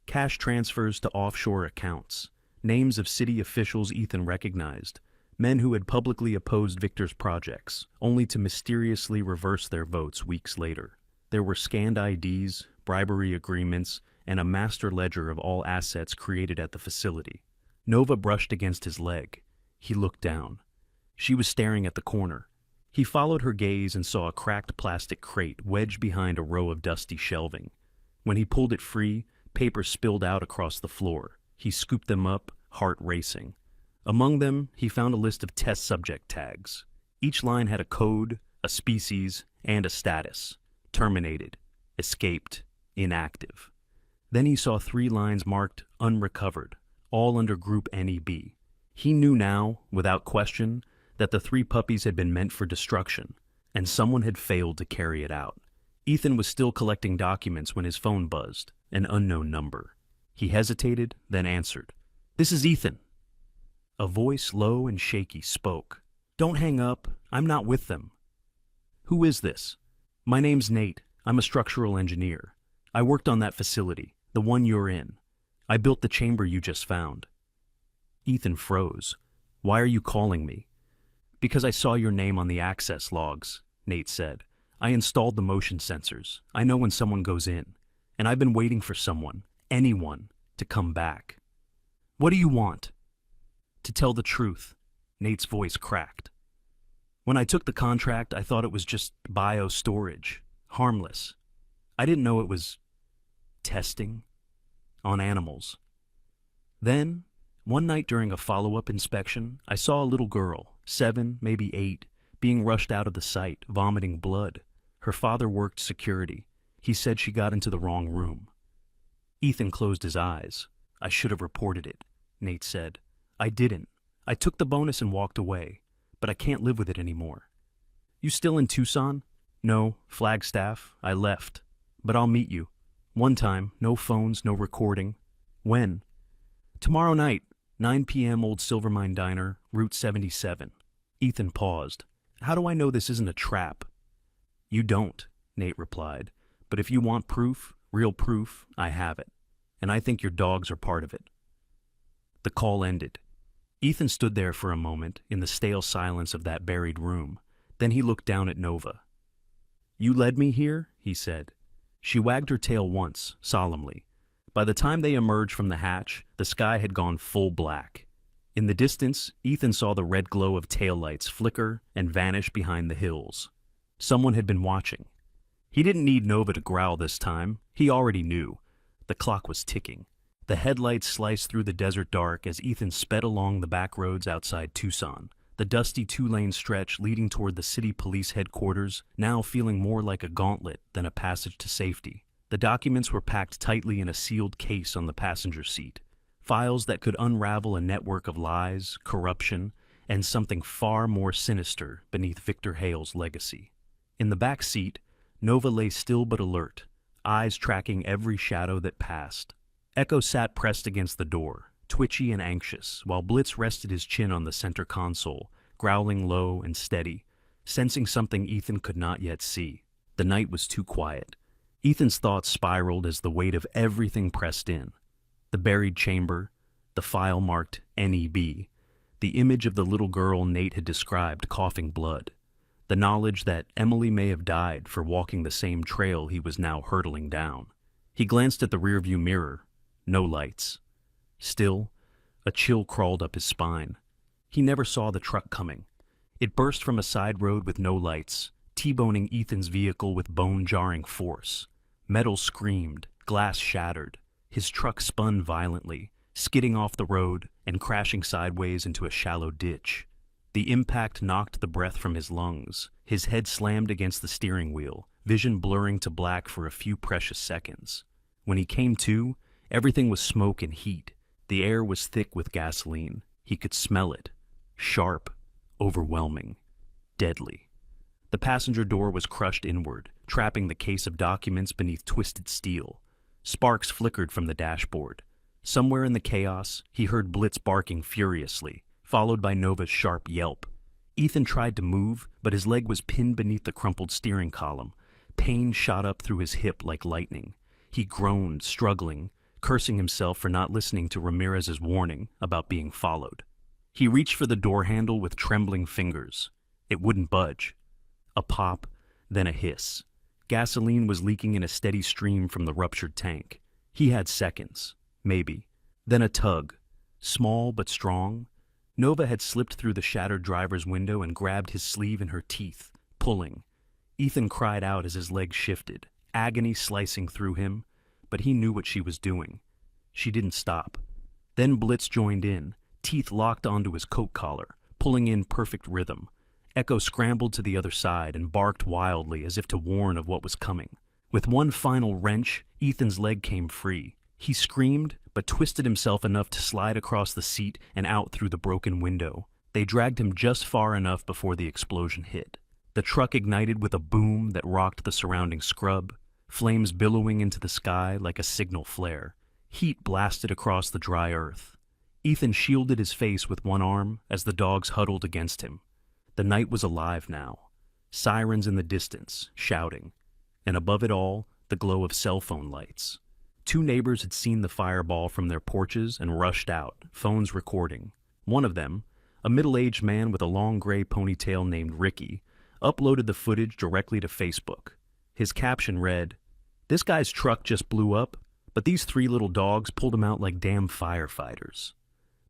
Cash transfers to offshore accounts. Names of city officials Ethan recognized. Men who had publicly opposed Victor's projects, only to mysteriously reverse their votes weeks later. There were scanned IDs, bribery agreements, and a master ledger of all assets created at the facility. Nova brushed against his leg. He looked down. She was staring at the corner. He followed her gaze and saw a cracked plastic crate wedged behind a row of dusty shelving. When he pulled it free, paper spilled out across the floor. He scooped them up, heart racing. Among them, he found a list of test subject tags. Each line had a code, a species, and a status. Terminated, escaped, inactive. Then he saw 3 lines marked unrecovered, all under Group NEB. He knew now, without question, that the 3 puppies had been meant for destruction, and someone had failed to carry it out. Ethan was still collecting documents when his phone buzzed, an unknown number. He hesitated, then answered. "This is Ethan." A voice low and shaky spoke. "Don't hang up. I'm not with them." "Who is this?" "My name's Nate. I'm a structural engineer. I worked on that facility, the one you're in. I built the chamber you just found." Ethan froze. "Why are you calling me?" "Because I saw your name on the access logs," Nate said. "I installed the motion sensors. I know when someone goes in. And I've been waiting for someone, anyone, to come back." "What do you want?" "To tell the truth," Nate's voice cracked. "When I took the contract, I thought it was just bio-storage, harmless. I didn't know it was testing on animals. Then, one night during a follow-up inspection, I saw a little girl, 7, maybe 8, being rushed out of the site, vomiting blood. Her father worked security. He said she got into the wrong room." Ethan closed his eyes. "I should have reported it," Nate said. "I didn't. I took the bonus and walked away, but I can't live with it anymore." "You still in Tucson?" "No, Flagstaff. I left. But I'll meet you. One time, no phones, no recording." "When?" "Tomorrow night, 9 p.m. Old Silvermine Diner, Route 77. Ethan paused. "How do I know this isn't a trap?" "You don't," Nate replied. "But if you want proof, real proof, I have it. And I think your dogs are part of it." The call ended. Ethan stood there for a moment in the stale silence of that buried room. Then he looked down at Nova. "You led me here?" he said. She wagged her tail once, solemnly. By the time they emerged from the hatch, the sky had gone full black. In the distance, Ethan saw the red glow of taillights flicker and vanish behind the hills. Someone had been watching. He didn't need Nova to growl this time. He already knew. The clock was ticking. The headlights sliced through the desert dark as Ethan sped along the back roads outside Tucson, the dusty 2-lane stretch leading toward the city police headquarters, now feeling more like a gauntlet than a passage to safety. The documents were packed tightly in a sealed case on the passenger seat, files that could unravel a network of lies, corruption, and something far more sinister beneath Victor Hale's legacy. In the back seat, Nova lay still but alert, eyes tracking every shadow that passed. Echo sat pressed against the door, twitchy and anxious, while Blitz rested his chin on the center console, growling low and steady, sensing something Ethan could not yet see. The night was too quiet. Ethan's thoughts spiraled as the weight of everything pressed in. The buried chamber, the file marked NEB, the image of the little girl Nate had described coughing blood, the knowledge that Emily may have died for walking the same trail he was now hurtling down. He glanced at the rearview mirror. No lights. Still, a chill crawled up his spine. He never saw the truck coming. It burst from a side road with no lights, T-boning Ethan's vehicle with bone-jarring force. Metal screamed, glass shattered. His truck spun violently, skidding off the road and crashing sideways into a shallow ditch. The impact knocked the breath from his lungs. His head slammed against the steering wheel, vision blurring to black for a few precious seconds. When he came to, everything was smoke and heat. The air was thick with gasoline. He could smell it. Sharp, overwhelming, deadly. The passenger door was crushed inward, trapping the case of documents beneath twisted steel. Sparks flickered from the dashboard. Somewhere in the chaos, he heard Blitz barking furiously, followed by Nova's sharp yelp. Ethan tried to move, but his leg was pinned beneath the crumpled steering column. Pain shot up through his hip like lightning. He groaned, struggling, cursing himself for not listening to Ramirez's warning about being followed. He reached for the door handle with trembling fingers. It wouldn't budge. A pop, then a hiss. Gasoline was leaking in a steady stream from the ruptured tank. He had seconds, maybe. Then a tug, small but strong. Nova had slipped through the shattered driver's window and grabbed his sleeve in her teeth, pulling. Ethan cried out as his legs shifted, agony slicing through him, but he knew what she was doing. She didn't stop. Then Blitz joined in, teeth locked onto his coat collar, pulling in perfect rhythm. Echo scrambled to the other side and barked wildly as if to warn of what was coming. With one final wrench, Ethan's leg came free. He screamed, but twisted himself enough to slide across the seat and out through the broken window. They dragged him just far enough before the explosion hit. The truck ignited with a boom that rocked the surrounding scrub, flames billowing into the sky like a signal flare. Heat blasted across the dry earth. Ethan shielded his face with one arm as the dogs huddled against him. The night was alive now. Sirens in the distance, shouting. And above it all, the glow of cell phone lights. Two neighbors had seen the fireball from their porches and rushed out, phones recording. One of them, a middle-aged man with a long gray ponytail named Ricky, uploaded the footage directly to Facebook. His caption read, "This guy's truck just blew up, but these three little dogs pulled him out like damn firefighters."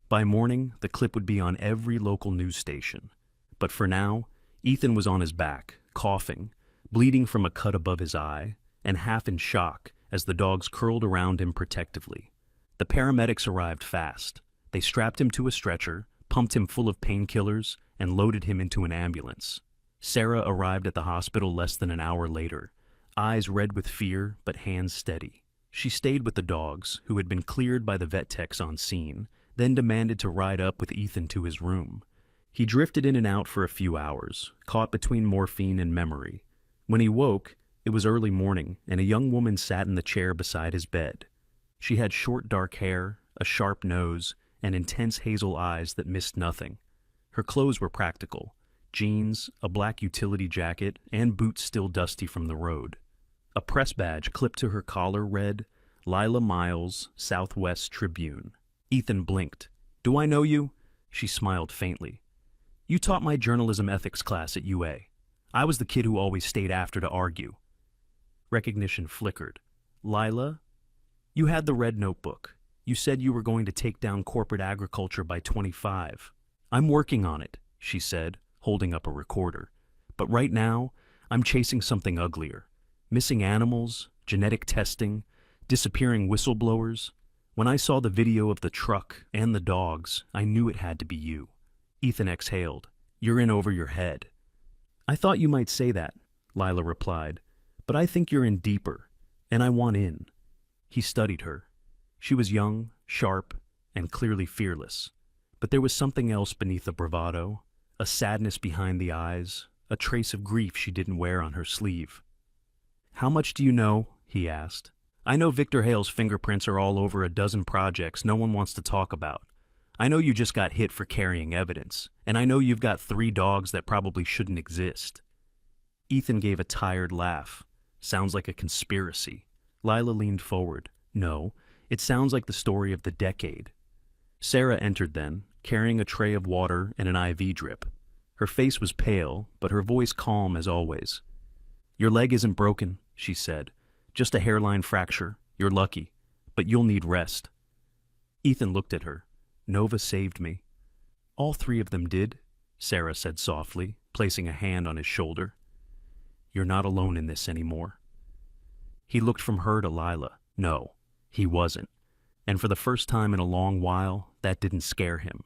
By morning, the clip would be on every local news station. But for now, Ethan was on his back, coughing, bleeding from a cut above his eye, and half in shock as the dogs curled around him protectively. The paramedics arrived fast. They strapped him to a stretcher, pumped him full of painkillers, and loaded him into an ambulance. Sarah arrived at the hospital less than an hour later, eyes red with fear but hands steady. She stayed with the dogs, who had been cleared by the vet techs on scene, then demanded to ride up with Ethan to his room. He drifted in and out for a few hours, caught between morphine and memory. When he woke, it was early morning, and a young woman sat in the chair beside his bed. She had short dark hair, a sharp nose, and intense hazel eyes that missed nothing. Her clothes were practical: jeans, a black utility jacket, and boots still dusty from the road. A press badge clipped to her collar read, "Lila Miles, Southwest Tribune." Ethan blinked. "Do I know you?" She smiled faintly. "You taught my journalism ethics class at UA. I was the kid who always stayed after to argue." Recognition flickered. "Lila? You had the red notebook. You said you were going to take down corporate agriculture by 25. I'm working on it," she said, holding up a recorder. "But right now, I'm chasing something uglier. Missing animals, genetic testing, disappearing whistleblowers. When I saw the video of the truck and the dogs, I knew it had to be you." Ethan exhaled. "You're in over your head." "I thought you might say that," Lila replied, "but I think you're in deeper, and I want in." He studied her. She was young, sharp, and clearly fearless. But there was something else beneath the bravado, a sadness behind the eyes, a trace of grief she didn't wear on her sleeve. "How much do you know?" he asked. "I know Victor Hale's fingerprints are all over a dozen projects no one wants to talk about. I know you just got hit for carrying evidence, and I know you've got 3 dogs that probably shouldn't exist." Ethan gave a tired laugh. "Sounds like a conspiracy." Lila leaned forward. "No, it sounds like the story of the decade." Sarah entered then, carrying a tray of water and an IV drip. Her face was pale, but her voice calm as always. "Your leg isn't broken," she said. "Just a hairline fracture. You're lucky, but you'll need rest." Ethan looked at her. "Nova saved me." "All 3 of them did," Sarah said softly, placing a hand on his shoulder. "You're not alone in this anymore." He looked from her to Lila. No, he wasn't. And for the first time in a long while, that didn't scare him.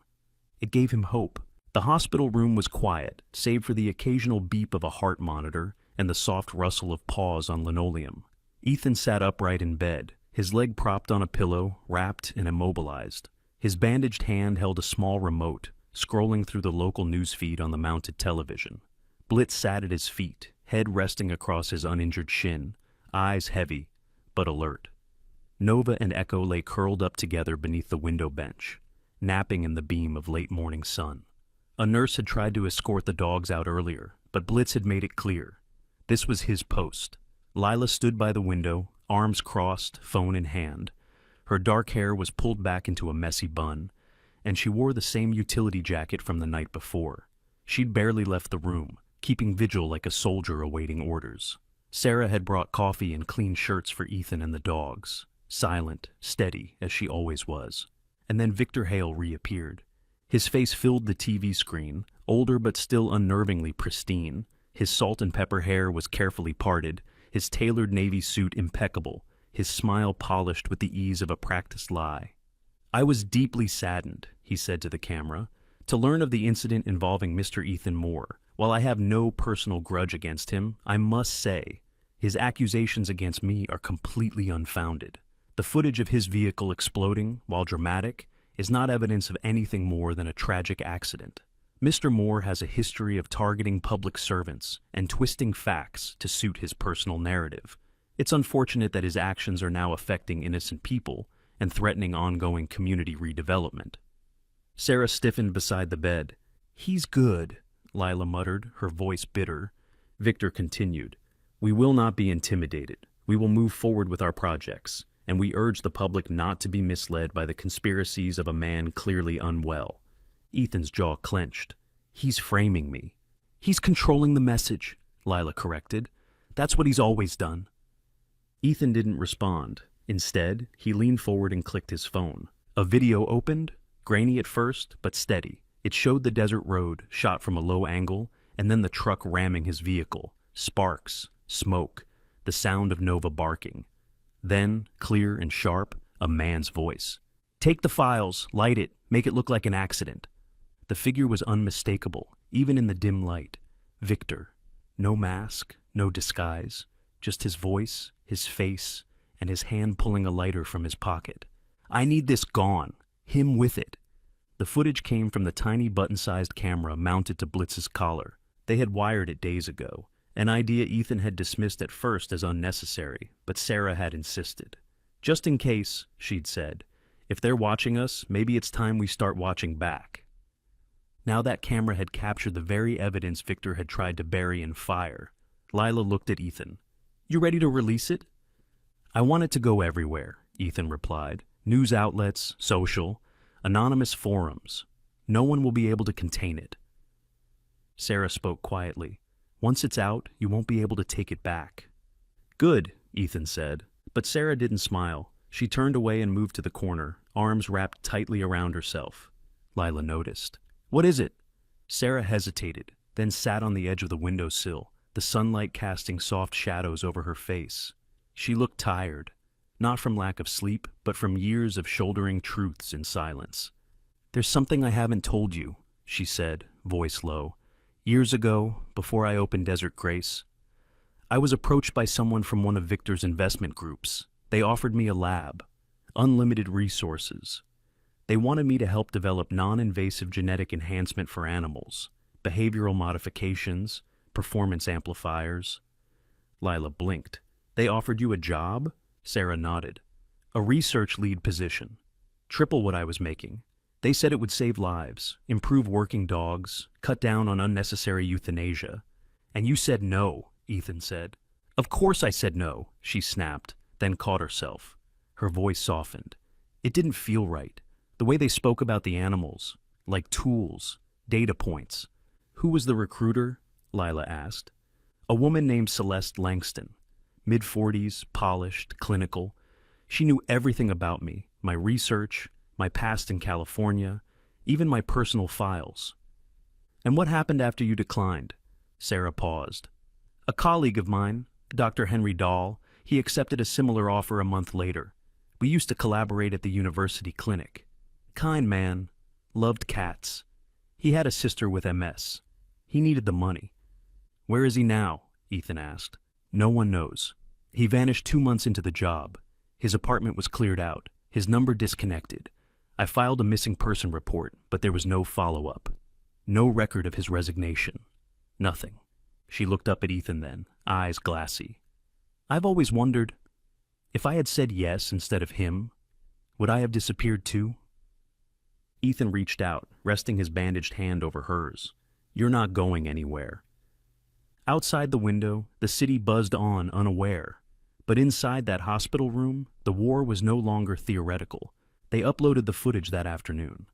It gave him hope. The hospital room was quiet, save for the occasional beep of a heart monitor and the soft rustle of paws on linoleum. Ethan sat upright in bed, his leg propped on a pillow, wrapped and immobilized. His bandaged hand held a small remote, scrolling through the local newsfeed on the mounted television. Blitz sat at his feet, head resting across his uninjured shin, eyes heavy, but alert. Nova and Echo lay curled up together beneath the window bench, napping in the beam of late morning sun. A nurse had tried to escort the dogs out earlier, but Blitz had made it clear. This was his post. Lila stood by the window, arms crossed, phone in hand. Her dark hair was pulled back into a messy bun, and she wore the same utility jacket from the night before. She'd barely left the room, keeping vigil like a soldier awaiting orders. Sarah had brought coffee and clean shirts for Ethan and the dogs, silent, steady, as she always was. And then Victor Hale reappeared. His face filled the TV screen, older but still unnervingly pristine. His salt and pepper hair was carefully parted, his tailored navy suit impeccable, his smile polished with the ease of a practiced lie. "I was deeply saddened," he said to the camera, "to learn of the incident involving Mr. Ethan Moore. While I have no personal grudge against him, I must say, his accusations against me are completely unfounded. The footage of his vehicle exploding, while dramatic, is not evidence of anything more than a tragic accident. Mr. Moore has a history of targeting public servants and twisting facts to suit his personal narrative. It's unfortunate that his actions are now affecting innocent people and threatening ongoing community redevelopment." Sarah stiffened beside the bed. "He's good," Lila muttered, her voice bitter. Victor continued, "We will not be intimidated. We will move forward with our projects. and we urge the public not to be misled by the conspiracies of a man clearly unwell. Ethan's jaw clenched. He's framing me. He's controlling the message, Lila corrected. That's what he's always done. Ethan didn't respond. Instead, he leaned forward and clicked his phone. A video opened, grainy at first, but steady. It showed the desert road, shot from a low angle, and then the truck ramming his vehicle. Sparks, smoke, the sound of Nova barking. Then, clear and sharp, a man's voice. Take the files, light it, make it look like an accident. The figure was unmistakable, even in the dim light. Victor. No mask, no disguise, just his voice, his face, and his hand pulling a lighter from his pocket. I need this gone. Him with it. The footage came from the tiny button-sized camera mounted to Blitz's collar. They had wired it days ago, an idea Ethan had dismissed at first as unnecessary, but Sarah had insisted. Just in case, she'd said, if they're watching us, maybe it's time we start watching back. Now that camera had captured the very evidence Victor had tried to bury in fire. Lila looked at Ethan. You ready to release it? I want it to go everywhere, Ethan replied. News outlets, social, anonymous forums. No one will be able to contain it. Sarah spoke quietly. Once it's out, you won't be able to take it back. Good, Ethan said. But Sarah didn't smile. She turned away and moved to the corner, arms wrapped tightly around herself. Lila noticed. What is it? Sarah hesitated, then sat on the edge of the windowsill, the sunlight casting soft shadows over her face. She looked tired, not from lack of sleep, but from years of shouldering truths in silence. There's something I haven't told you, she said, voice low. Years ago, before I opened Desert Grace, I was approached by someone from one of Victor's investment groups. They offered me a lab, unlimited resources. They wanted me to help develop non-invasive genetic enhancement for animals, behavioral modifications, performance amplifiers. Lila blinked. They offered you a job? Sarah nodded. A research lead position. Triple what I was making. They said it would save lives, improve working dogs, cut down on unnecessary euthanasia. And you said no, Ethan said. Of course I said no, she snapped, then caught herself. Her voice softened. It didn't feel right. The way they spoke about the animals, like tools, data points. Who was the recruiter? Lila asked. A woman named Celeste Langston. Mid-40s, polished, clinical. She knew everything about me, my research, my past in California, even my personal files. And what happened after you declined? Sarah paused. A colleague of mine, Dr. Henry Dahl, he accepted a similar offer a month later. We used to collaborate at the university clinic. Kind man, loved cats. He had a sister with MS. He needed the money. Where is he now? Ethan asked. No one knows. He vanished 2 months into the job. His apartment was cleared out, his number disconnected. I filed a missing person report, but there was no follow-up. No record of his resignation. Nothing. She looked up at Ethan then, eyes glassy. I've always wondered, if I had said yes instead of him, would I have disappeared too? Ethan reached out, resting his bandaged hand over hers. You're not going anywhere. Outside the window, the city buzzed on unaware. But inside that hospital room, the war was no longer theoretical. They uploaded the footage that afternoon.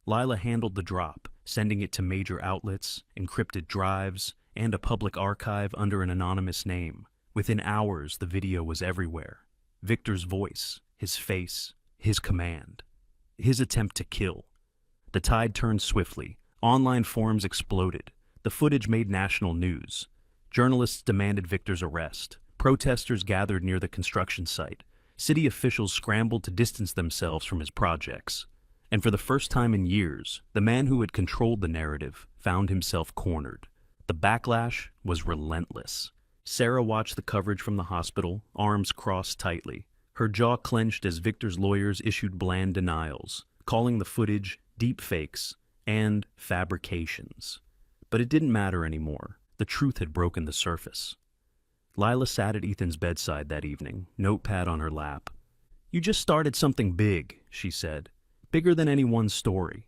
Lila handled the drop, sending it to major outlets, encrypted drives, and a public archive under an anonymous name. Within hours, the video was everywhere. Victor's voice, his face, his command. His attempt to kill. The tide turned swiftly. Online forums exploded. The footage made national news. Journalists demanded Victor's arrest. Protesters gathered near the construction site. City officials scrambled to distance themselves from his projects. And for the first time in years, the man who had controlled the narrative found himself cornered. The backlash was relentless. Sarah watched the coverage from the hospital, arms crossed tightly. Her jaw clenched as Victor's lawyers issued bland denials, calling the footage deepfakes and fabrications. But it didn't matter anymore. The truth had broken the surface. Lila sat at Ethan's bedside that evening, notepad on her lap. You just started something big, she said. Bigger than any one story.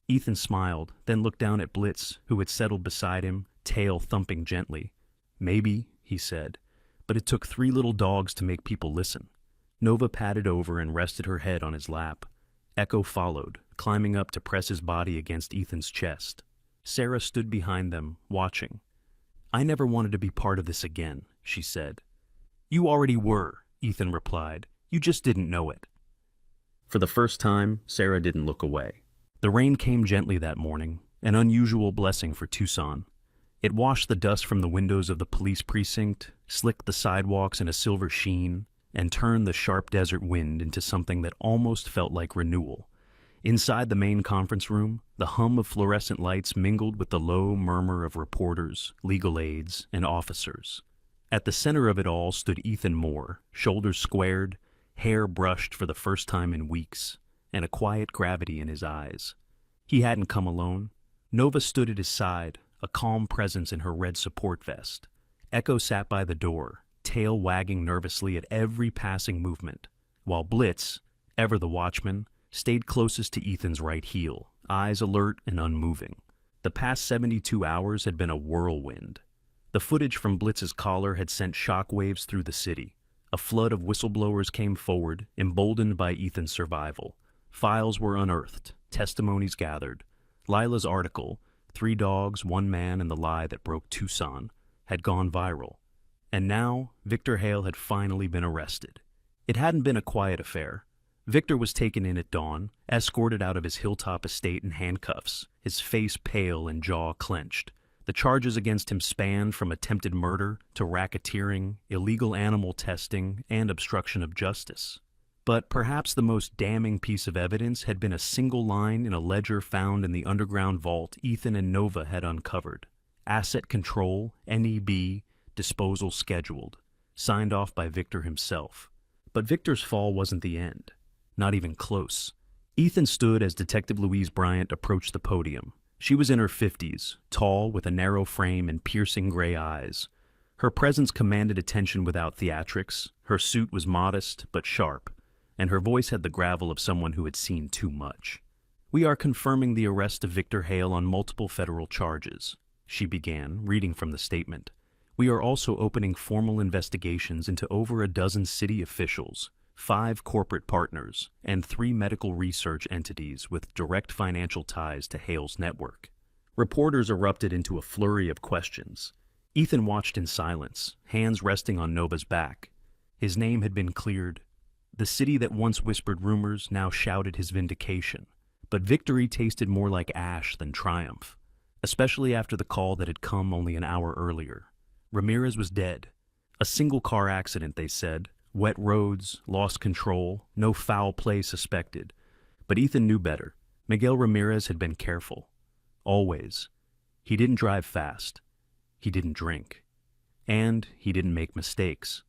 Ethan smiled, then looked down at Blitz, who had settled beside him, tail thumping gently. Maybe, he said, but it took 3 little dogs to make people listen. Nova padded over and rested her head on his lap. Echo followed, climbing up to press his body against Ethan's chest. Sarah stood behind them, watching. "I never wanted to be part of this again," she said. "You already were," Ethan replied. "You just didn't know it." For the first time, Sarah didn't look away. The rain came gently that morning, an unusual blessing for Tucson. It washed the dust from the windows of the police precinct, slicked the sidewalks in a silver sheen, and turned the sharp desert wind into something that almost felt like renewal. Inside the main conference room, the hum of fluorescent lights mingled with the low murmur of reporters, legal aides, and officers. At the center of it all stood Ethan Moore, shoulders squared, hair brushed for the first time in weeks, and a quiet gravity in his eyes. He hadn't come alone. Nova stood at his side, a calm presence in her red support vest. Echo sat by the door, tail wagging nervously at every passing movement, while Blitz, ever the watchman, stayed closest to Ethan's right heel, eyes alert and unmoving. The past 72 hours had been a whirlwind. The footage from Blitz's collar had sent shockwaves through the city. A flood of whistleblowers came forward, emboldened by Ethan's survival. Files were unearthed, testimonies gathered. Lila's article, 3 Dogs, 1 Man, and the Lie That Broke Tucson, had gone viral. And now, Victor Hale had finally been arrested. It hadn't been a quiet affair. Victor was taken in at dawn, escorted out of his hilltop estate in handcuffs, his face pale and jaw clenched. The charges against him spanned from attempted murder to racketeering, illegal animal testing, and obstruction of justice. But perhaps the most damning piece of evidence had been a single line in a ledger found in the underground vault Ethan and Nova had uncovered. Asset control, NEB, disposal scheduled, signed off by Victor himself. But Victor's fall wasn't the end. Not even close. Ethan stood as Detective Louise Bryant approached the podium. She was in her 50s, tall, with a narrow frame and piercing gray eyes. Her presence commanded attention without theatrics. Her suit was modest but sharp, and her voice had the gravel of someone who had seen too much. "We are confirming the arrest of Victor Hale on multiple federal charges," she began, reading from the statement. "We are also opening formal investigations into over a dozen city officials, 5 corporate partners, and 3 medical research entities with direct financial ties to Hale's network." Reporters erupted into a flurry of questions. Ethan watched in silence, hands resting on Nova's back. His name had been cleared. The city that once whispered rumors now shouted his vindication. But victory tasted more like ash than triumph, especially after the call that had come only an hour earlier. Ramirez was dead. A single car accident, they said. Wet roads, lost control, no foul play suspected. But Ethan knew better. Miguel Ramirez had been careful. Always. He didn't drive fast. He didn't drink. And he didn't make mistakes.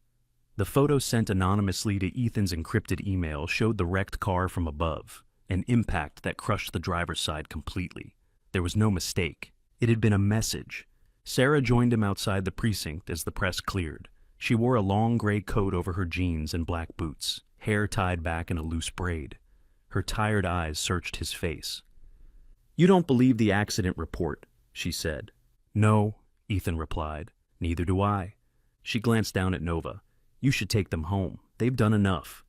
The photo sent anonymously to Ethan's encrypted email showed the wrecked car from above, an impact that crushed the driver's side completely. There was no mistake. It had been a message. Sarah joined him outside the precinct as the press cleared. She wore a long gray coat over her jeans and black boots, hair tied back in a loose braid. Her tired eyes searched his face. "You don't believe the accident report," she said. "No," Ethan replied. "Neither do I." She glanced down at Nova. "You should take them home. They've done enough."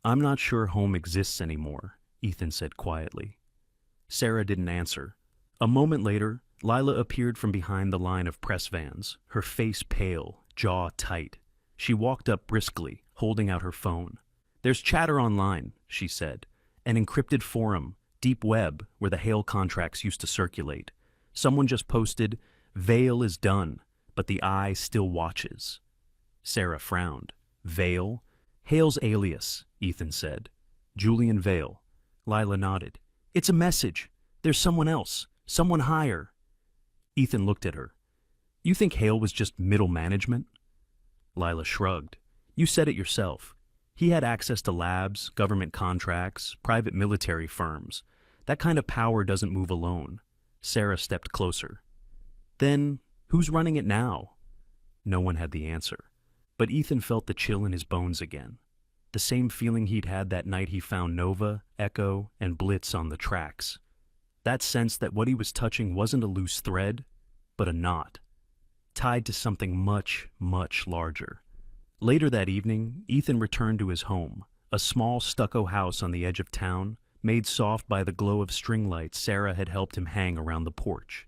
"I'm not sure home exists anymore," Ethan said quietly. Sarah didn't answer. A moment later, Lila appeared from behind the line of press vans, her face pale, jaw tight. She walked up briskly, holding out her phone. "There's chatter online," she said. "An encrypted forum, deep web, where the Hale contracts used to circulate. Someone just posted, 'Vale is done, but the eye still watches.'" Sarah frowned. "Vale?" "Hale's alias," Ethan said. "Julian Vale." Lila nodded. "It's a message. There's someone else. Someone higher." Ethan looked at her. "You think Hale was just middle management?" Lila shrugged. "You said it yourself. He had access to labs, government contracts, private military firms. That kind of power doesn't move alone." Sarah stepped closer. "Then, who's running it now?" No one had the answer. But Ethan felt the chill in his bones again. The same feeling he'd had that night he found Nova, Echo, and Blitz on the tracks. That sense that what he was touching wasn't a loose thread, but a knot, tied to something much, much larger. Later that evening, Ethan returned to his home, a small stucco house on the edge of town, made soft by the glow of string lights Sarah had helped him hang around the porch.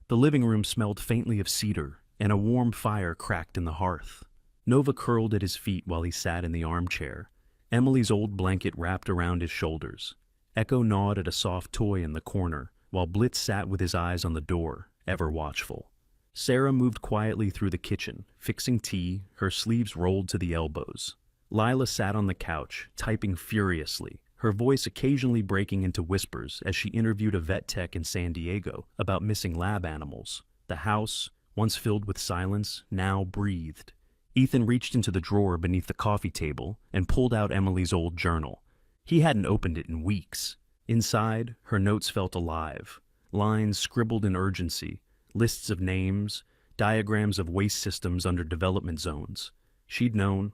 The living room smelled faintly of cedar, and a warm fire cracked in the hearth. Nova curled at his feet while he sat in the armchair, Emily's old blanket wrapped around his shoulders. Echo gnawed at a soft toy in the corner, while Blitz sat with his eyes on the door, ever watchful. Sarah moved quietly through the kitchen, fixing tea, her sleeves rolled to the elbows. Lila sat on the couch, typing furiously, her voice occasionally breaking into whispers as she interviewed a vet tech in San Diego about missing lab animals. The house, once filled with silence, now breathed. Ethan reached into the drawer beneath the coffee table and pulled out Emily's old journal. He hadn't opened it in weeks. Inside, her notes felt alive, lines scribbled in urgency, lists of names, diagrams of waste systems under development zones. She'd known,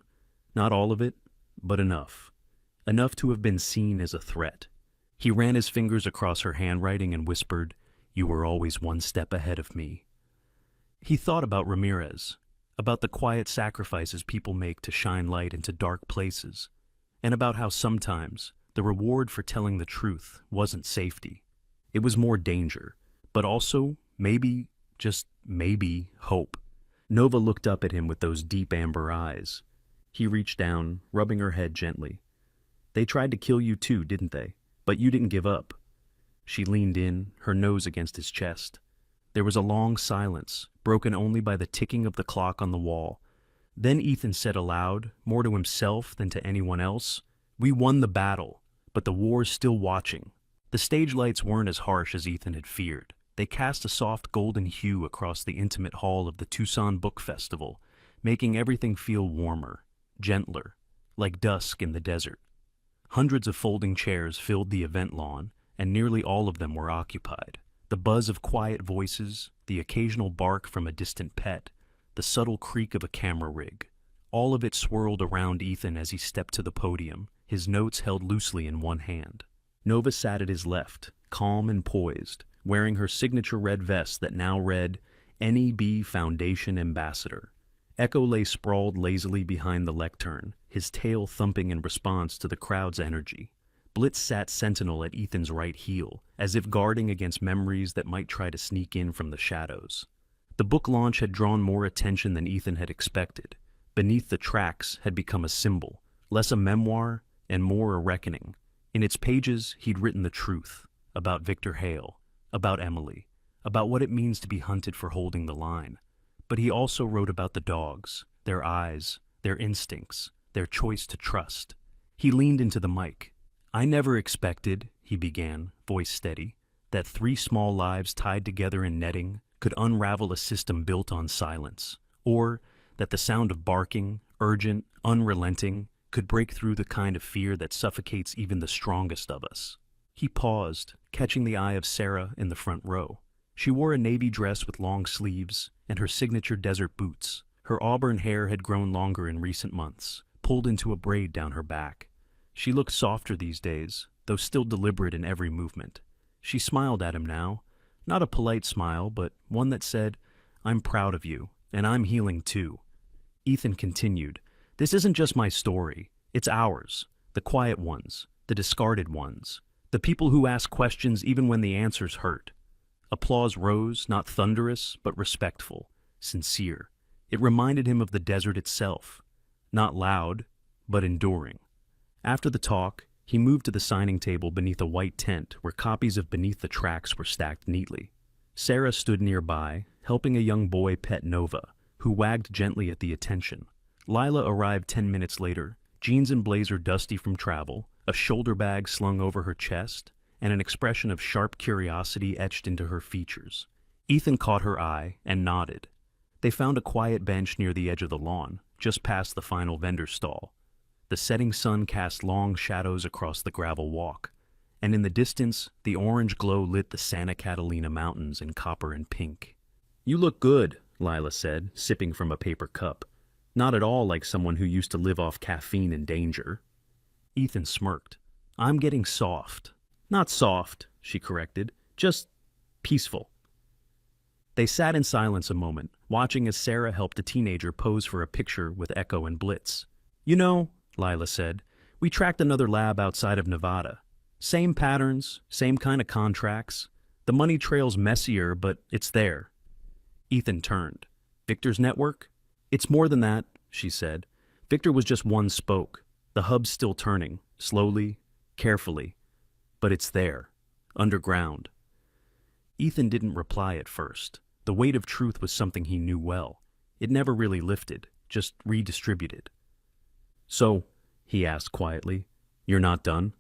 not all of it, but enough. Enough to have been seen as a threat. He ran his fingers across her handwriting and whispered, "You were always one step ahead of me." He thought about Ramirez, about the quiet sacrifices people make to shine light into dark places, and about how sometimes the reward for telling the truth wasn't safety. It was more danger, but also, maybe, just maybe, hope. Nova looked up at him with those deep amber eyes. He reached down, rubbing her head gently. "They tried to kill you too, didn't they? But you didn't give up." She leaned in, her nose against his chest. There was a long silence, broken only by the ticking of the clock on the wall. Then Ethan said aloud, more to himself than to anyone else, "We won the battle, but the war's still watching." The stage lights weren't as harsh as Ethan had feared. They cast a soft golden hue across the intimate hall of the Tucson Book Festival, making everything feel warmer, gentler, like dusk in the desert. Hundreds of folding chairs filled the event lawn, and nearly all of them were occupied. The buzz of quiet voices, the occasional bark from a distant pet, the subtle creak of a camera rig. All of it swirled around Ethan as he stepped to the podium, his notes held loosely in one hand. Nova sat at his left, calm and poised, wearing her signature red vest that now read, "NEB Foundation Ambassador." Echo lay sprawled lazily behind the lectern, his tail thumping in response to the crowd's energy. Blitz sat sentinel at Ethan's right heel, as if guarding against memories that might try to sneak in from the shadows. The book launch had drawn more attention than Ethan had expected. Beneath the Tracks had become a symbol, less a memoir and more a reckoning. In its pages, he'd written the truth, about Victor Hale, about Emily, about what it means to be hunted for holding the line. But he also wrote about the dogs, their eyes, their instincts, their choice to trust. He leaned into the mic. "I never expected," he began, voice steady, "that 3 small lives tied together in netting could unravel a system built on silence, or that the sound of barking, urgent, unrelenting, could break through the kind of fear that suffocates even the strongest of us." He paused, catching the eye of Sarah in the front row. She wore a navy dress with long sleeves and her signature desert boots. Her auburn hair had grown longer in recent months, pulled into a braid down her back. She looked softer these days, though still deliberate in every movement. She smiled at him now, not a polite smile, but one that said, "I'm proud of you, and I'm healing too." Ethan continued, "This isn't just my story, it's ours, the quiet ones, the discarded ones, the people who ask questions even when the answers hurt." Applause rose, not thunderous, but respectful, sincere. It reminded him of the desert itself, not loud, but enduring. After the talk, he moved to the signing table beneath a white tent where copies of Beneath the Tracks were stacked neatly. Sarah stood nearby, helping a young boy pet Nova, who wagged gently at the attention. Lila arrived 10 minutes later, jeans and blazer dusty from travel, a shoulder bag slung over her chest, and an expression of sharp curiosity etched into her features. Ethan caught her eye and nodded. They found a quiet bench near the edge of the lawn, just past the final vendor stall. The setting sun cast long shadows across the gravel walk, and in the distance, the orange glow lit the Santa Catalina Mountains in copper and pink. "You look good," Lila said, sipping from a paper cup. "Not at all like someone who used to live off caffeine and danger." Ethan smirked. "I'm getting soft." "Not soft," she corrected, "just peaceful." They sat in silence a moment, watching as Sarah helped a teenager pose for a picture with Echo and Blitz. You know, Lila said, we tracked another lab outside of Nevada. Same patterns, same kind of contracts. The money trail's messier, but it's there. Ethan turned. Victor's network? It's more than that, she said. Victor was just one spoke. The hub's still turning, slowly, carefully. But it's there, underground. Ethan didn't reply at first. The weight of truth was something he knew well. It never really lifted, just redistributed. So, he asked quietly, you're not done?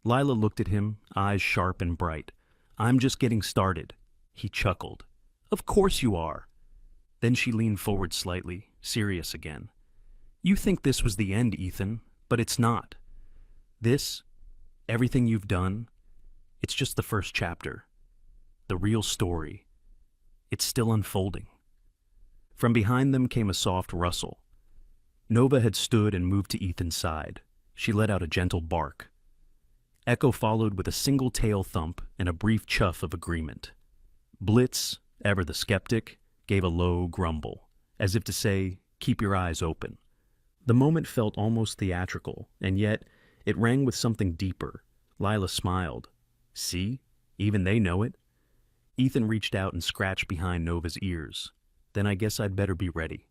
Lila looked at him, eyes sharp and bright. I'm just getting started. He chuckled. Of course you are. Then she leaned forward slightly, serious again. You think this was the end, Ethan, but it's not. This, everything you've done, it's just the first chapter. The real story. It's still unfolding. From behind them came a soft rustle. Nova had stood and moved to Ethan's side. She let out a gentle bark. Echo followed with a single tail thump and a brief chuff of agreement. Blitz, ever the skeptic, gave a low grumble, as if to say, keep your eyes open. The moment felt almost theatrical, and yet it rang with something deeper. Lila smiled. See? Even they know it. Ethan reached out and scratched behind Nova's ears. Then I guess I'd better be ready.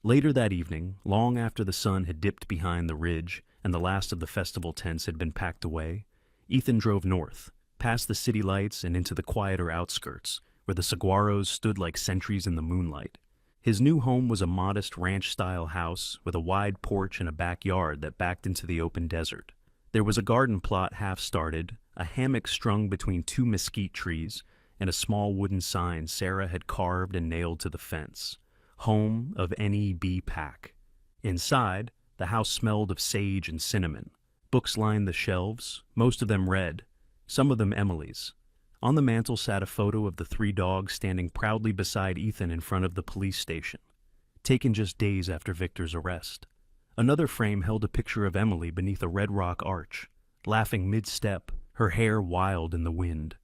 Later that evening, long after the sun had dipped behind the ridge and the last of the festival tents had been packed away, Ethan drove north, past the city lights and into the quieter outskirts, where the saguaros stood like sentries in the moonlight. His new home was a modest ranch-style house with a wide porch and a backyard that backed into the open desert. There was a garden plot half-started, a hammock strung between two mesquite trees, and a small wooden sign Sarah had carved and nailed to the fence. Home of NEB Pack. Inside, the house smelled of sage and cinnamon. Books lined the shelves, most of them red, some of them Emily's. On the mantel sat a photo of the three dogs standing proudly beside Ethan in front of the police station, taken just days after Victor's arrest. Another frame held a picture of Emily beneath a red rock arch, laughing mid-step, her hair wild in the wind.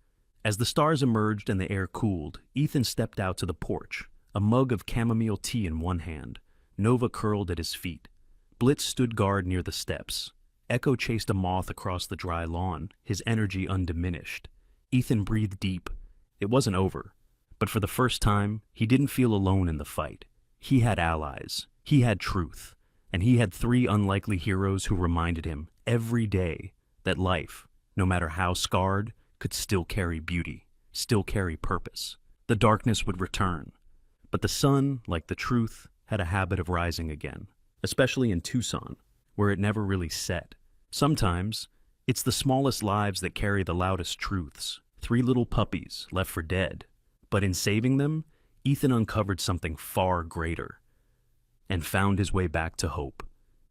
As the stars emerged and the air cooled, Ethan stepped out to the porch, a mug of chamomile tea in one hand. Nova curled at his feet. Blitz stood guard near the steps. Echo chased a moth across the dry lawn, his energy undiminished. Ethan breathed deep. It wasn't over, but for the first time, he didn't feel alone in the fight. He had allies, he had truth, and he had three unlikely heroes who reminded him every day that life, no matter how scarred, could still carry beauty, still carry purpose. The darkness would return, but the sun, like the truth, had a habit of rising again, especially in Tucson, where it never really set. Sometimes, it's the smallest lives that carry the loudest truths. 3 little puppies left for dead. But in saving them, Ethan uncovered something far greater and found his way back to hope.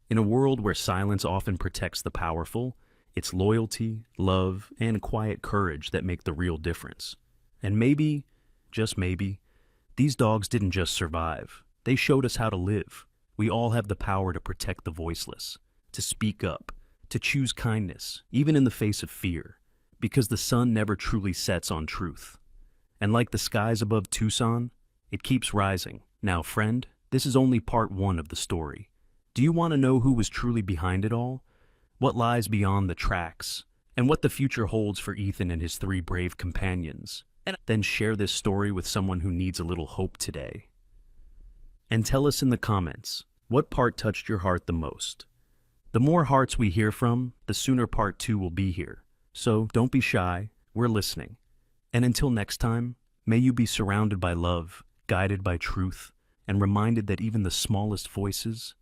In a world where silence often protects the powerful, it's loyalty, love, and quiet courage that make the real difference. And maybe, just maybe, these dogs didn't just survive. They showed us how to live. We all have the power to protect the voiceless, to speak up, to choose kindness, even in the face of fear, because the sun never truly sets on truth. And like the skies above Tucson, it keeps rising. Now, friend, this is only part 1 of the story. Do you want to know who was truly behind it all? What lies beyond the tracks? And what the future holds for Ethan and his 3 brave companions? And then share this story with someone who needs a little hope today. And tell us in the comments, what part touched your heart the most? The more hearts we hear from, the sooner part 2 will be here. So don't be shy, we're listening. And until next time, may you be surrounded by love, guided by truth, and reminded that even the smallest voices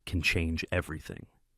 can change everything.